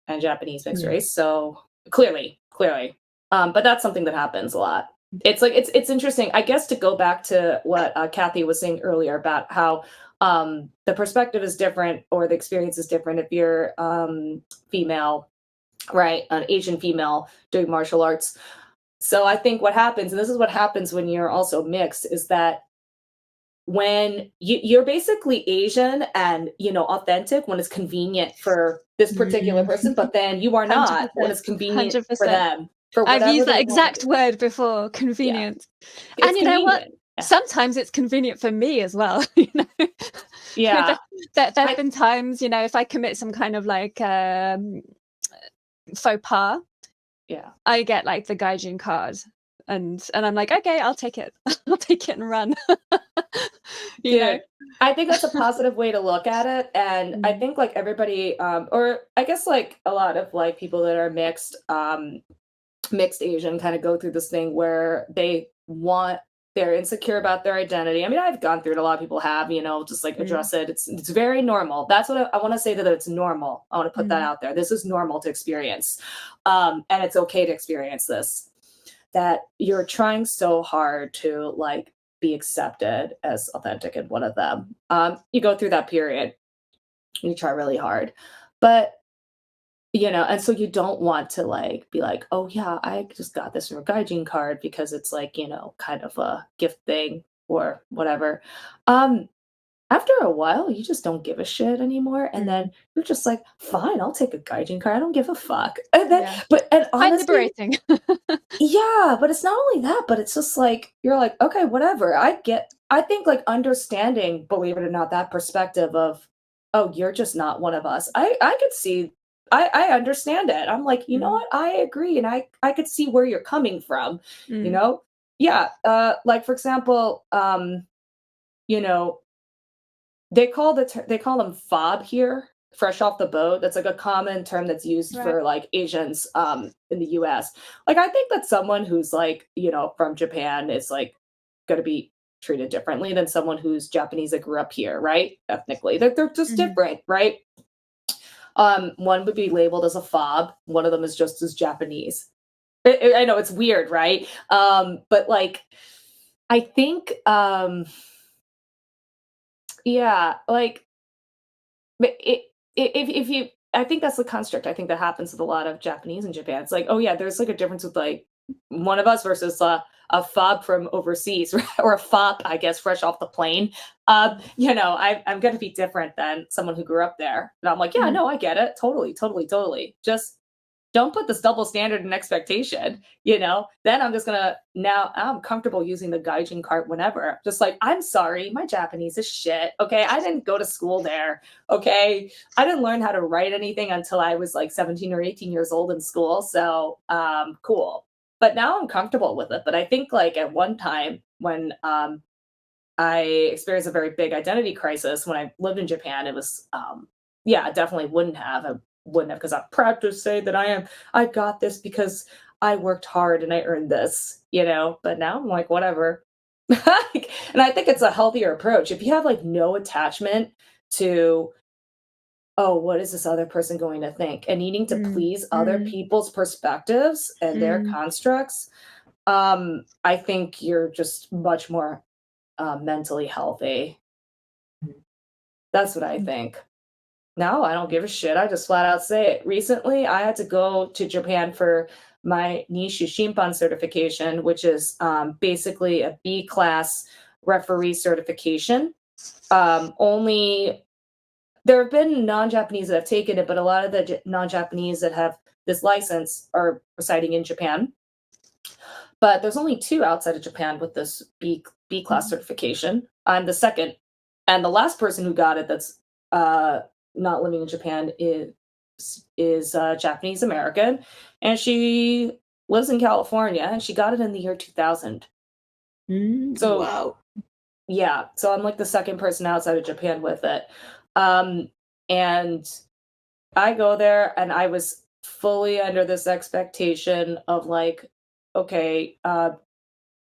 and Japanese mixed race. So clearly. But that's something that happens a lot. It's like, it's interesting, I guess, to go back to what Kathy was saying earlier about how the perspective is different, or the experience is different if you're female, right? An Asian female doing martial arts. So I think what happens, and this is what happens when you're also mixed, is that when you're basically Asian and, authentic when it's convenient for this particular person, but then you are not 100%, when it's convenient 100%. For them. For I've used that exact word before, convenient. Yeah. And you know what? Yeah. Sometimes it's convenient for me as well. Yeah. There have been times, if I commit some kind of like faux pas, I get like the Gaijin card. And I'm like, okay, I'll take it. I'll take it and run. you know. I think that's a positive way to look at it. And I think like everybody, or I guess like a lot of like people that are mixed Asian kind of go through this thing where they're insecure about their identity. I mean, I've gone through it. A lot of people have, just like address it. It's very normal. That's what I want to say, that it's normal. I want to put that out there. This is normal to experience. And it's okay to experience this, that you're trying so hard to like be accepted as authentic in one of them. You go through that period, you try really hard, but and so you don't want to like be like, oh yeah, I just got this from a Gaijin card because it's like, kind of a gift thing or whatever. After a while, you just don't give a shit anymore. And then you're just like, fine, I'll take a Gaijin card. I don't give a fuck. And then, and honestly, quite liberating. yeah, but it's not only that, but it's just like, you're like, okay, whatever. I think like understanding, believe it or not, that perspective of, oh, you're just not one of us. I could see, I understand it. I'm like, you know what? I agree. And I could see where you're coming from, Yeah. Like for example, they call them fob here, fresh off the boat. That's like a common term that's used for like Asians in the US. Like I think that someone who's like, from Japan is like going to be treated differently than someone who's Japanese that grew up here, right? Ethnically. They're just different, right? One would be labeled as a fob. One of them is just as Japanese. I know it's weird, right? But like, I think, yeah, like, if you, I think that's the construct. I think that happens with a lot of Japanese in Japan. It's like, oh yeah, there's like a difference with like one of us versus a fob from overseas, or a fop, I guess, fresh off the plane. I'm going to be different than someone who grew up there. And I'm like, yeah, no, I get it. Totally. Just don't put this double standard and expectation, then I'm just now I'm comfortable using the Gaijin card whenever. Just like, I'm sorry, my Japanese is shit. Okay. I didn't go to school there. Okay. I didn't learn how to write anything until I was like 17 or 18 years old in school. So, cool. But now I'm comfortable with it. But I think like at one time when, I experienced a very big identity crisis when I lived in Japan, it was, I definitely wouldn't have, because I'm proud to say that I got this because I worked hard and I earned this, but now I'm like, whatever. And I think it's a healthier approach. If you have like no attachment to, oh, what is this other person going to think, and needing to please other people's perspectives and their constructs, I think you're just much more mentally healthy. That's what I think. No, I don't give a shit. I just flat out say it. Recently, I had to go to Japan for my Nishu Shinpan certification, which is basically a B-class referee certification. Only there have been non-Japanese that have taken it, but a lot of the non-Japanese that have this license are residing in Japan. But there's only 2 outside of Japan with this B-class certification. I'm the second. And the last person who got it that's not living in Japan is Japanese American, and she lives in California, and she got it in the year 2000. So wow. Yeah, so I'm like the second person outside of Japan with it. And I go there and I was fully under this expectation of like, okay, that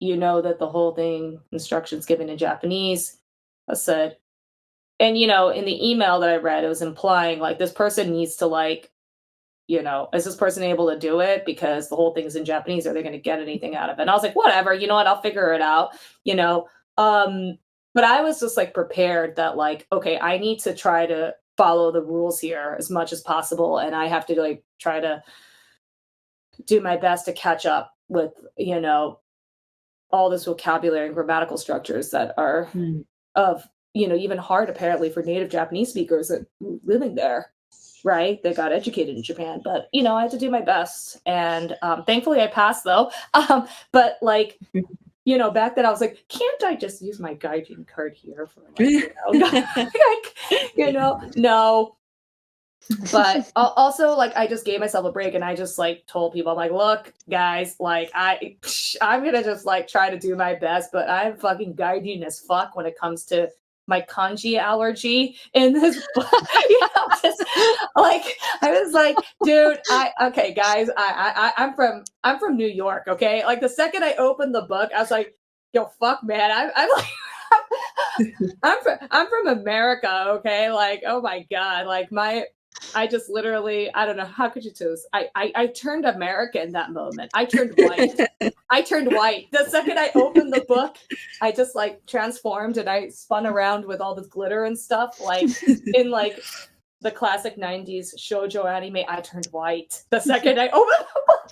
the whole thing, instructions given in Japanese. I said, and, in the email that I read, it was implying like this person needs to like, is this person able to do it? Because the whole thing is in Japanese. Are they going to get anything out of it? And I was like, whatever, you know what? I'll figure it out, But I was just like prepared that like, okay, I need to try to follow the rules here as much as possible. And I have to like try to do my best to catch up with, all this vocabulary and grammatical structures that are of, even hard apparently for native Japanese speakers that living there, right? They got educated in Japan, but I had to do my best, and thankfully I passed though. But like, back then I was like, can't I just use my Gaijin card here for like, no. But also like I just gave myself a break, and I just like told people, I'm like, look guys, like I'm gonna just like try to do my best, but I'm fucking Gaijin as fuck when it comes to my kanji allergy in this book. You know, just, like, I was like, dude, okay, guys, I'm from New York, okay? Like, the second I opened the book, I was like, yo, fuck, man, I'm like, I'm from America, okay? Like, oh my God, like I just literally, I don't know, how could you choose? I turned American that moment. I turned white. I turned white. The second I opened the book, I just like transformed and I spun around with all this glitter and stuff. Like in like the classic 90s shoujo anime, I turned white the second I opened the book.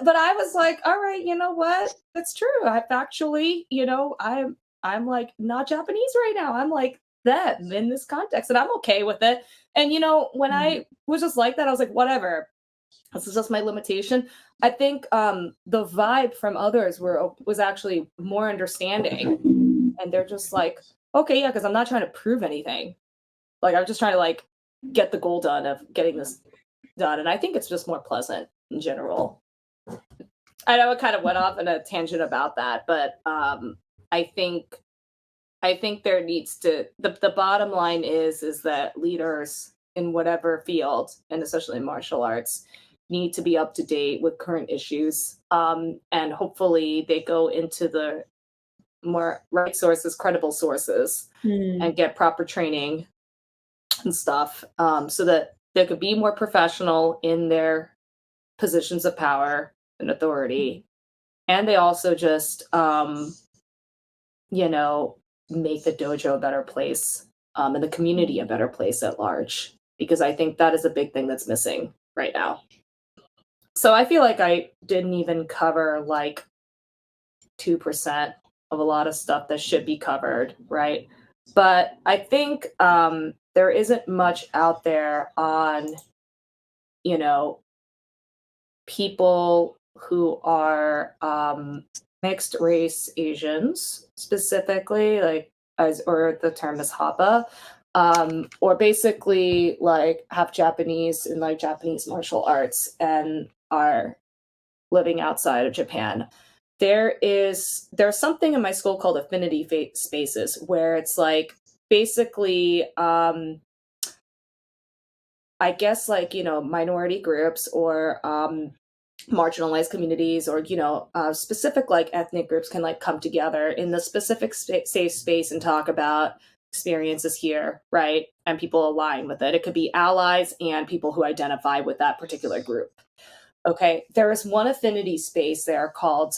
But I was like, all right, you know what? That's true. I've actually, you know, I'm like not Japanese right now. I'm like them in this context and I'm okay with it. And you know, when I was just like that, I was like, whatever. This is just my limitation. I think the vibe from others was actually more understanding. And they're just like, okay, yeah, because I'm not trying to prove anything. Like I'm just trying to like get the goal done of getting this done. And I think it's just more pleasant in general. I know it kind of went off in a tangent about that, but I think there needs to the bottom line is that leaders in whatever field, and especially in martial arts, need to be up to date with current issues. And hopefully they go into the more right sources, credible sources, and get proper training and stuff, so that they could be more professional in their positions of power and authority. And they also just, you know, make the dojo a better place, and the community a better place at large, because I think that is a big thing that's missing right now. So I feel like I didn't even cover like 2% of a lot of stuff that should be covered, right? But I think there isn't much out there on, you know, people who are mixed race Asians specifically, like or the term is Hapa, or basically like half Japanese in like Japanese martial arts and are living outside of Japan. There's something in my school called affinity spaces, where it's like basically I guess like, you know, minority groups or marginalized communities, or, you know, specific like ethnic groups can like come together in the specific safe space and talk about experiences here, right? And people align with it. It could be allies and people who identify with that particular group. Okay, there is one affinity space there called,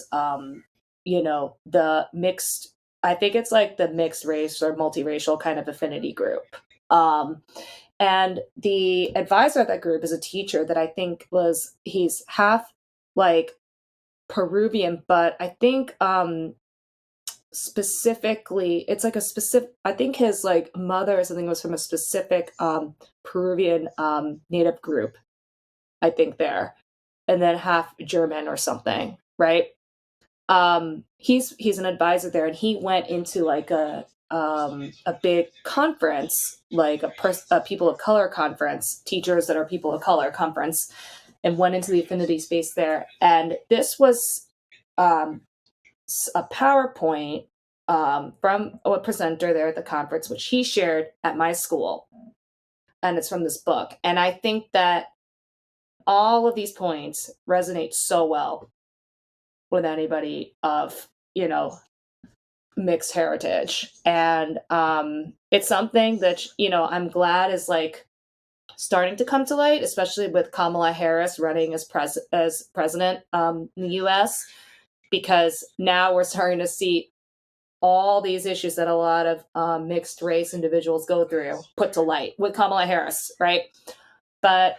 you know, the mixed, I think it's like the mixed race or multiracial kind of affinity group. And the advisor of that group is a teacher that I think he's half like Peruvian, but I think specifically it's like a specific, I think his like mother or something was from a specific Peruvian native group, I think there, and then half German or something, right? He's an advisor there, and he went into like a big conference, like a people of color conference, teachers that are people of color conference, and went into the affinity space there. And this was a PowerPoint from a presenter there at the conference, which he shared at my school, and it's from this book. And I think that all of these points resonate so well with anybody of, you know, mixed heritage. And it's something that, you know, I'm glad is like starting to come to light, especially with Kamala Harris running as president in the US, because now we're starting to see all these issues that a lot of mixed race individuals go through put to light with Kamala Harris, right? But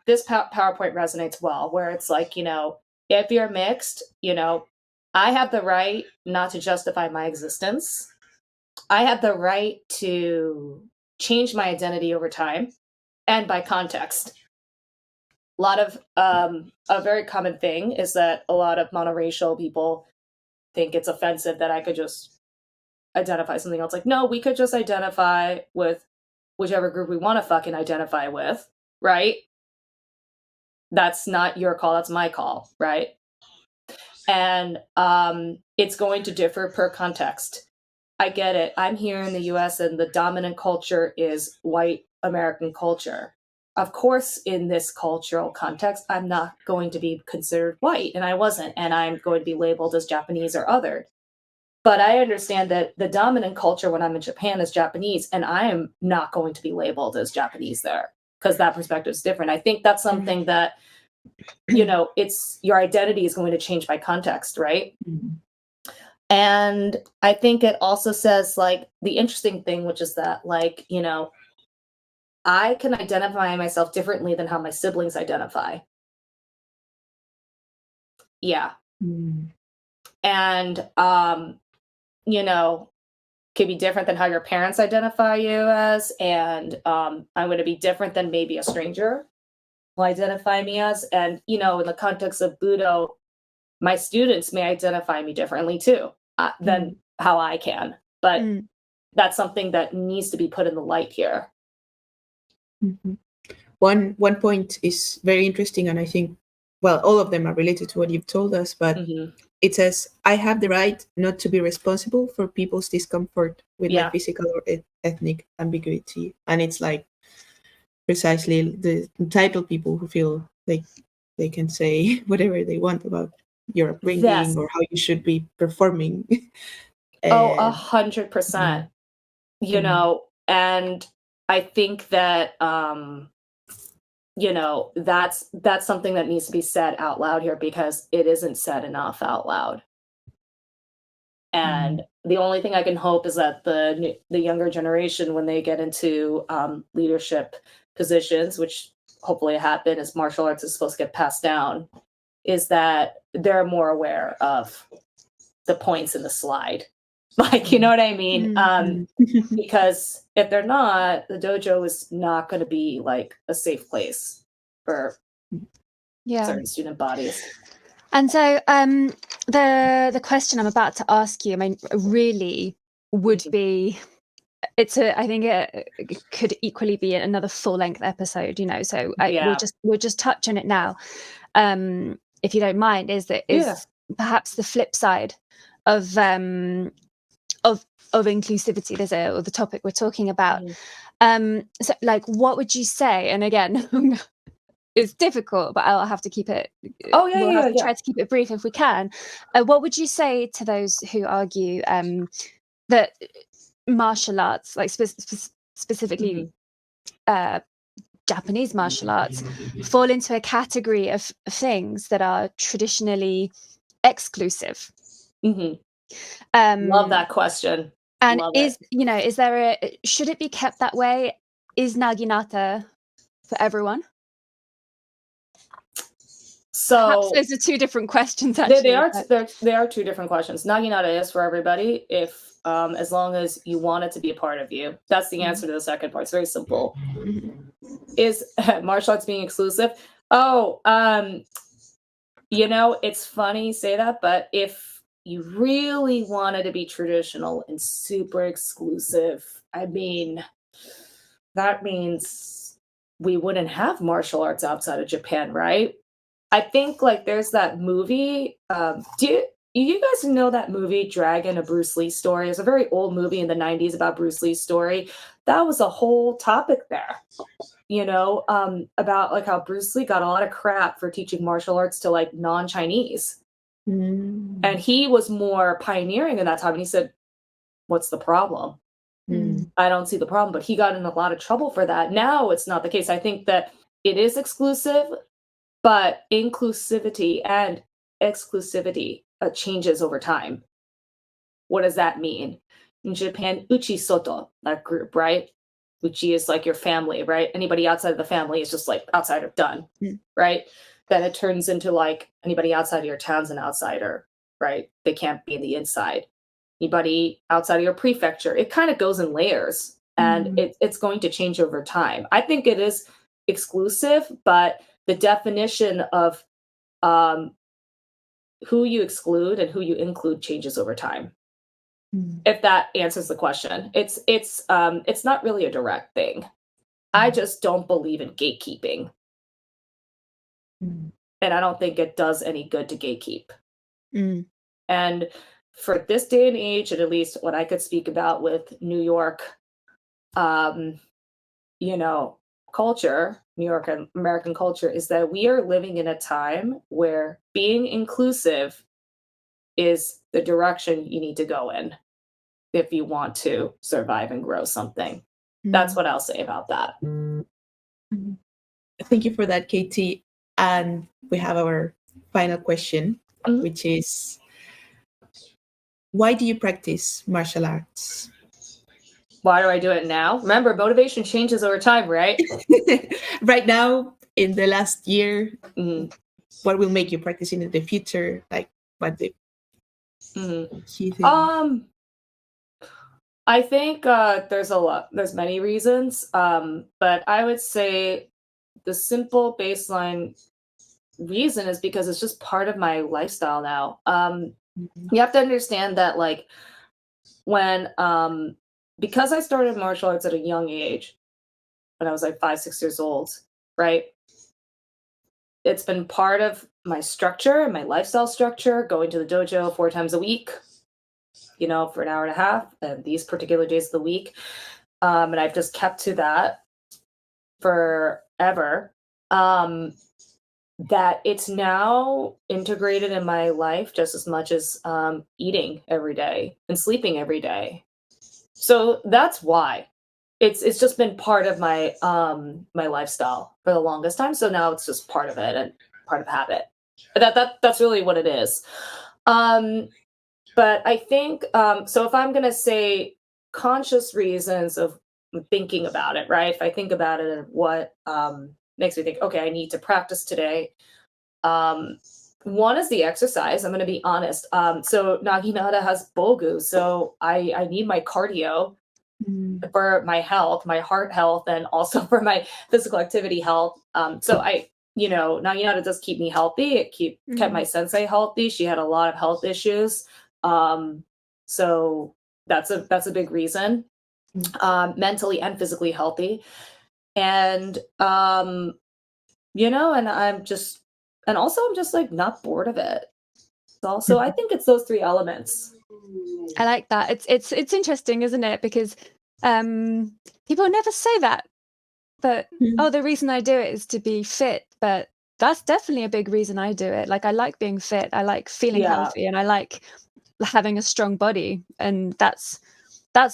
this PowerPoint resonates well, where it's like, you know, if you're mixed, you know, I have the right not to justify my existence. I have the right to change my identity over time and by context. A lot of a very common thing is that a lot of monoracial people think it's offensive that I could just identify something else. Like, no, we could just identify with whichever group we want to fucking identify with, right? That's not your call, that's my call, right? And it's going to differ per context. I get it. I'm here in the US and the dominant culture is white American culture. Of course, in this cultural context, I'm not going to be considered white, and I wasn't, and I'm going to be labeled as Japanese or othered. But I understand that the dominant culture when I'm in Japan is Japanese, and I am not going to be labeled as Japanese there because that perspective is different. I think that's something that, it's your identity is going to change by context, right? Mm. And I think it also says, like, the interesting thing, which is that, like, I can identify myself differently than how my siblings identify. Yeah. Mm. And, could be different than how your parents identify you as. And I'm going to be different than maybe a stranger will identify me as. And, in the context of Budo, my students may identify me differently too than how I can. But that's something that needs to be put in the light here. Mm-hmm. One point is very interesting, and I think, well, all of them are related to what you've told us, but it says, I have the right not to be responsible for people's discomfort with my physical or ethnic ambiguity. And it's like precisely the entitled people who feel like they can say whatever they want about your upbringing or how you should be performing. 100%. And I think that that's something that needs to be said out loud here because it isn't said enough out loud. And the only thing I can hope is that the younger generation, when they get into leadership positions, which hopefully happen as martial arts is supposed to get passed down, is that they're more aware of the points in the slide. Like, you know what I mean? Because if they're not, the dojo is not going to be like a safe place for certain student bodies. And so the question I'm about to ask you, I mean, really would be, I think it could equally be another full-length episode, so we'll just touch on it now, if you don't mind, is perhaps the flip side of inclusivity, or the topic we're talking about. So like, what would you say? And again, it's difficult, but I'll have to keep it. We'll have to try to keep it brief if we can. What would you say to those who argue that martial arts, like specifically Japanese martial arts, fall into a category of things that are traditionally exclusive? Love that question. And should it be kept that way? Is Naginata for everyone? So perhaps those are two different questions. Actually, they are two different questions. Naginata is for everybody, if as long as you want it to be a part of you. That's the answer to the second part. It's very simple. Is martial arts being exclusive? It's funny you say that, but if you really wanted to be traditional and super exclusive, I mean, that means we wouldn't have martial arts outside of Japan, right? I think like there's that movie. Do you guys know that movie Dragon, a Bruce Lee story? It's a very old movie in the 90s about Bruce Lee's story. That was a whole topic there, about like how Bruce Lee got a lot of crap for teaching martial arts to like non-Chinese. And he was more pioneering in that time. And he said, what's the problem? I don't see the problem, but he got in a lot of trouble for that. Now it's not the case. I think that it is exclusive, but inclusivity and exclusivity changes over time. What does that mean? In Japan, uchi soto, that group, right? Uchi is like your family, right? Anybody outside of the family is just like outsider, done, right? Then it turns into like anybody outside of your town's an outsider, right? They can't be in the inside. Anybody outside of your prefecture, it kind of goes in layers, and it's going to change over time. I think it is exclusive, but the definition of who you exclude and who you include changes over time. If that answers the question. It's not really a direct thing. I just don't believe in gatekeeping. And I don't think it does any good to gatekeep. And for this day and age, and at least what I could speak about with New York, you know, culture, New York and American culture, is that we are living in a time where being inclusive is the direction you need to go in if you want to survive and grow something. That's what I'll say about that. Thank you for that, Katie. And we have our final question, which is, why do you practice martial arts? Why do I do it now? Remember, motivation changes over time, right? Right now, in the last year, what will make you practice in the future? Like, what do you think? I think there's many reasons, but I would say the simple baseline reason is because it's just part of my lifestyle now. You have to understand that, like, when because I started martial arts at a young age, when I was like 5-6 years old, right? It's been part of my structure, my lifestyle structure, going to the dojo 4 times a week, you know, for an hour and a half, and these particular days of the week. And I've just kept to that forever. That it's now integrated in my life just as much as eating every day and sleeping every day. So that's why it's just been part of my my lifestyle for the longest time. So now it's just part of it and part of habit. That's really what it is. But I think so. If I'm gonna say conscious reasons of thinking about it, right? If I think about it and what makes me think, okay, I need to practice today. One is the exercise. I'm going to be honest. So Naginata has Bogu, so I need my cardio for my health, my heart health, and also for my physical activity health. So Naginata does keep me healthy. It kept my sensei healthy. She had a lot of health issues. So that's a big reason. Mentally and physically healthy. And and I'm just like not bored of it. So I think it's those 3 elements. I like that. It's interesting, isn't it? Because people never say that. But the reason I do it is to be fit. But that's definitely a big reason I do it. Like, I like being fit. I like feeling healthy, and I like having a strong body. And that's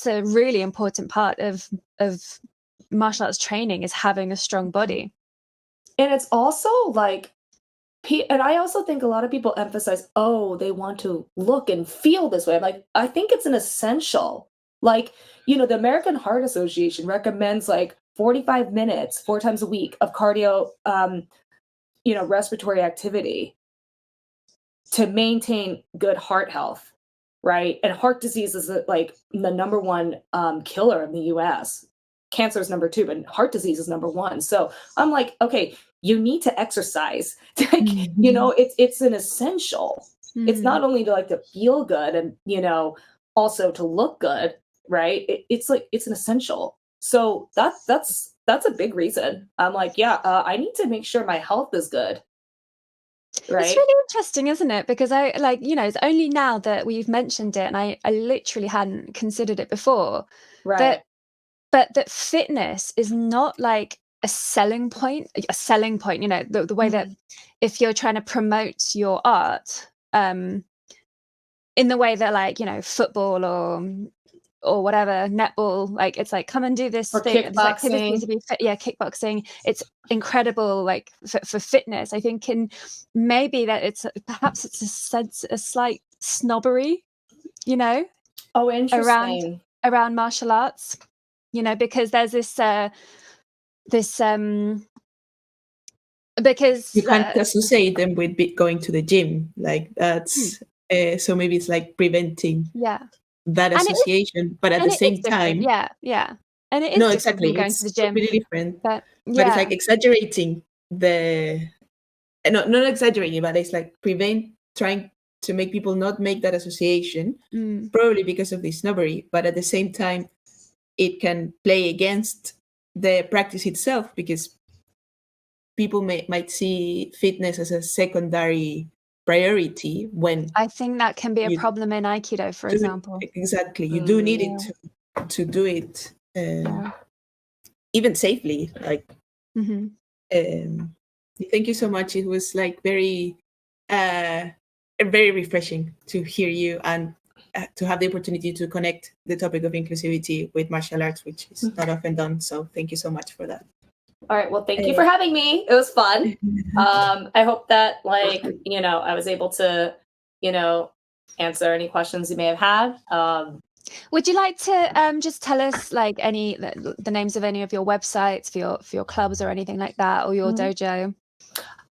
a really important part of martial arts training, is having a strong body. And it's also like, and I also think a lot of people emphasize, they want to look and feel this way. I'm like, I think it's an essential. Like, the American Heart Association recommends like 45 minutes, 4 times a week of cardio, respiratory activity to maintain good heart health, right? And heart disease is like the number 1 killer in the US. Cancer is number 2, but heart disease is number 1. So I'm like, okay, you need to exercise. It's an essential. It's not only to feel good and, also to look good, right? It's like, it's an essential. So that's a big reason. I'm like, I need to make sure my health is good. Right? It's really interesting, isn't it? Because I it's only now that we've mentioned it, and I literally hadn't considered it before. Right. But that fitness is not like a selling point, the way that if you're trying to promote your art, in the way that, like, football or whatever, netball, like, it's like, come and do this thing, this activity to be fit. Kickboxing, it's incredible, like, for fitness. I think maybe that perhaps it's a slight snobbery, interesting. around martial arts, because there's this because you can't associate them with going to the gym, like that's so maybe it's like preventing that association, but at the same time, and it is no, different exactly, from going it's to the gym. really different, but it's like exaggerating not exaggerating, but it's like trying to make people not make that association, probably because of this snobbery, but at the same time it can play against the practice itself, because people might see fitness as a secondary priority when I think that can be a you problem in Aikido, for example. Exactly. You do need it to do it even safely. Like, thank you so much. It was like very refreshing to hear you and to have the opportunity to connect the topic of inclusivity with martial arts, which is not often done. So thank you so much for that. All right. Well, thank you for having me. It was fun. I hope that, like, I was able to, answer any questions you may have had. Would you like to just tell us like the names of any of your websites for your clubs or anything like that, or your dojo?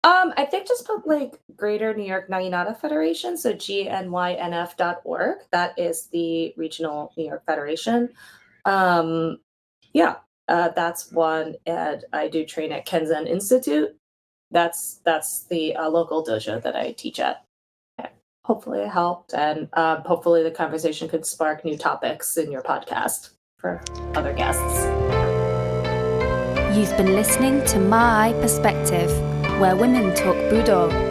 I think just put like Greater New York Naginata Federation, so GNYNF.org. That is the regional New York Federation. That's one, and I do train at Ken-Zen Institute. That's the local dojo that I teach at. Hopefully it helped, and hopefully the conversation could spark new topics in your podcast for other guests. You've been listening to My Perspective, where women talk Budo.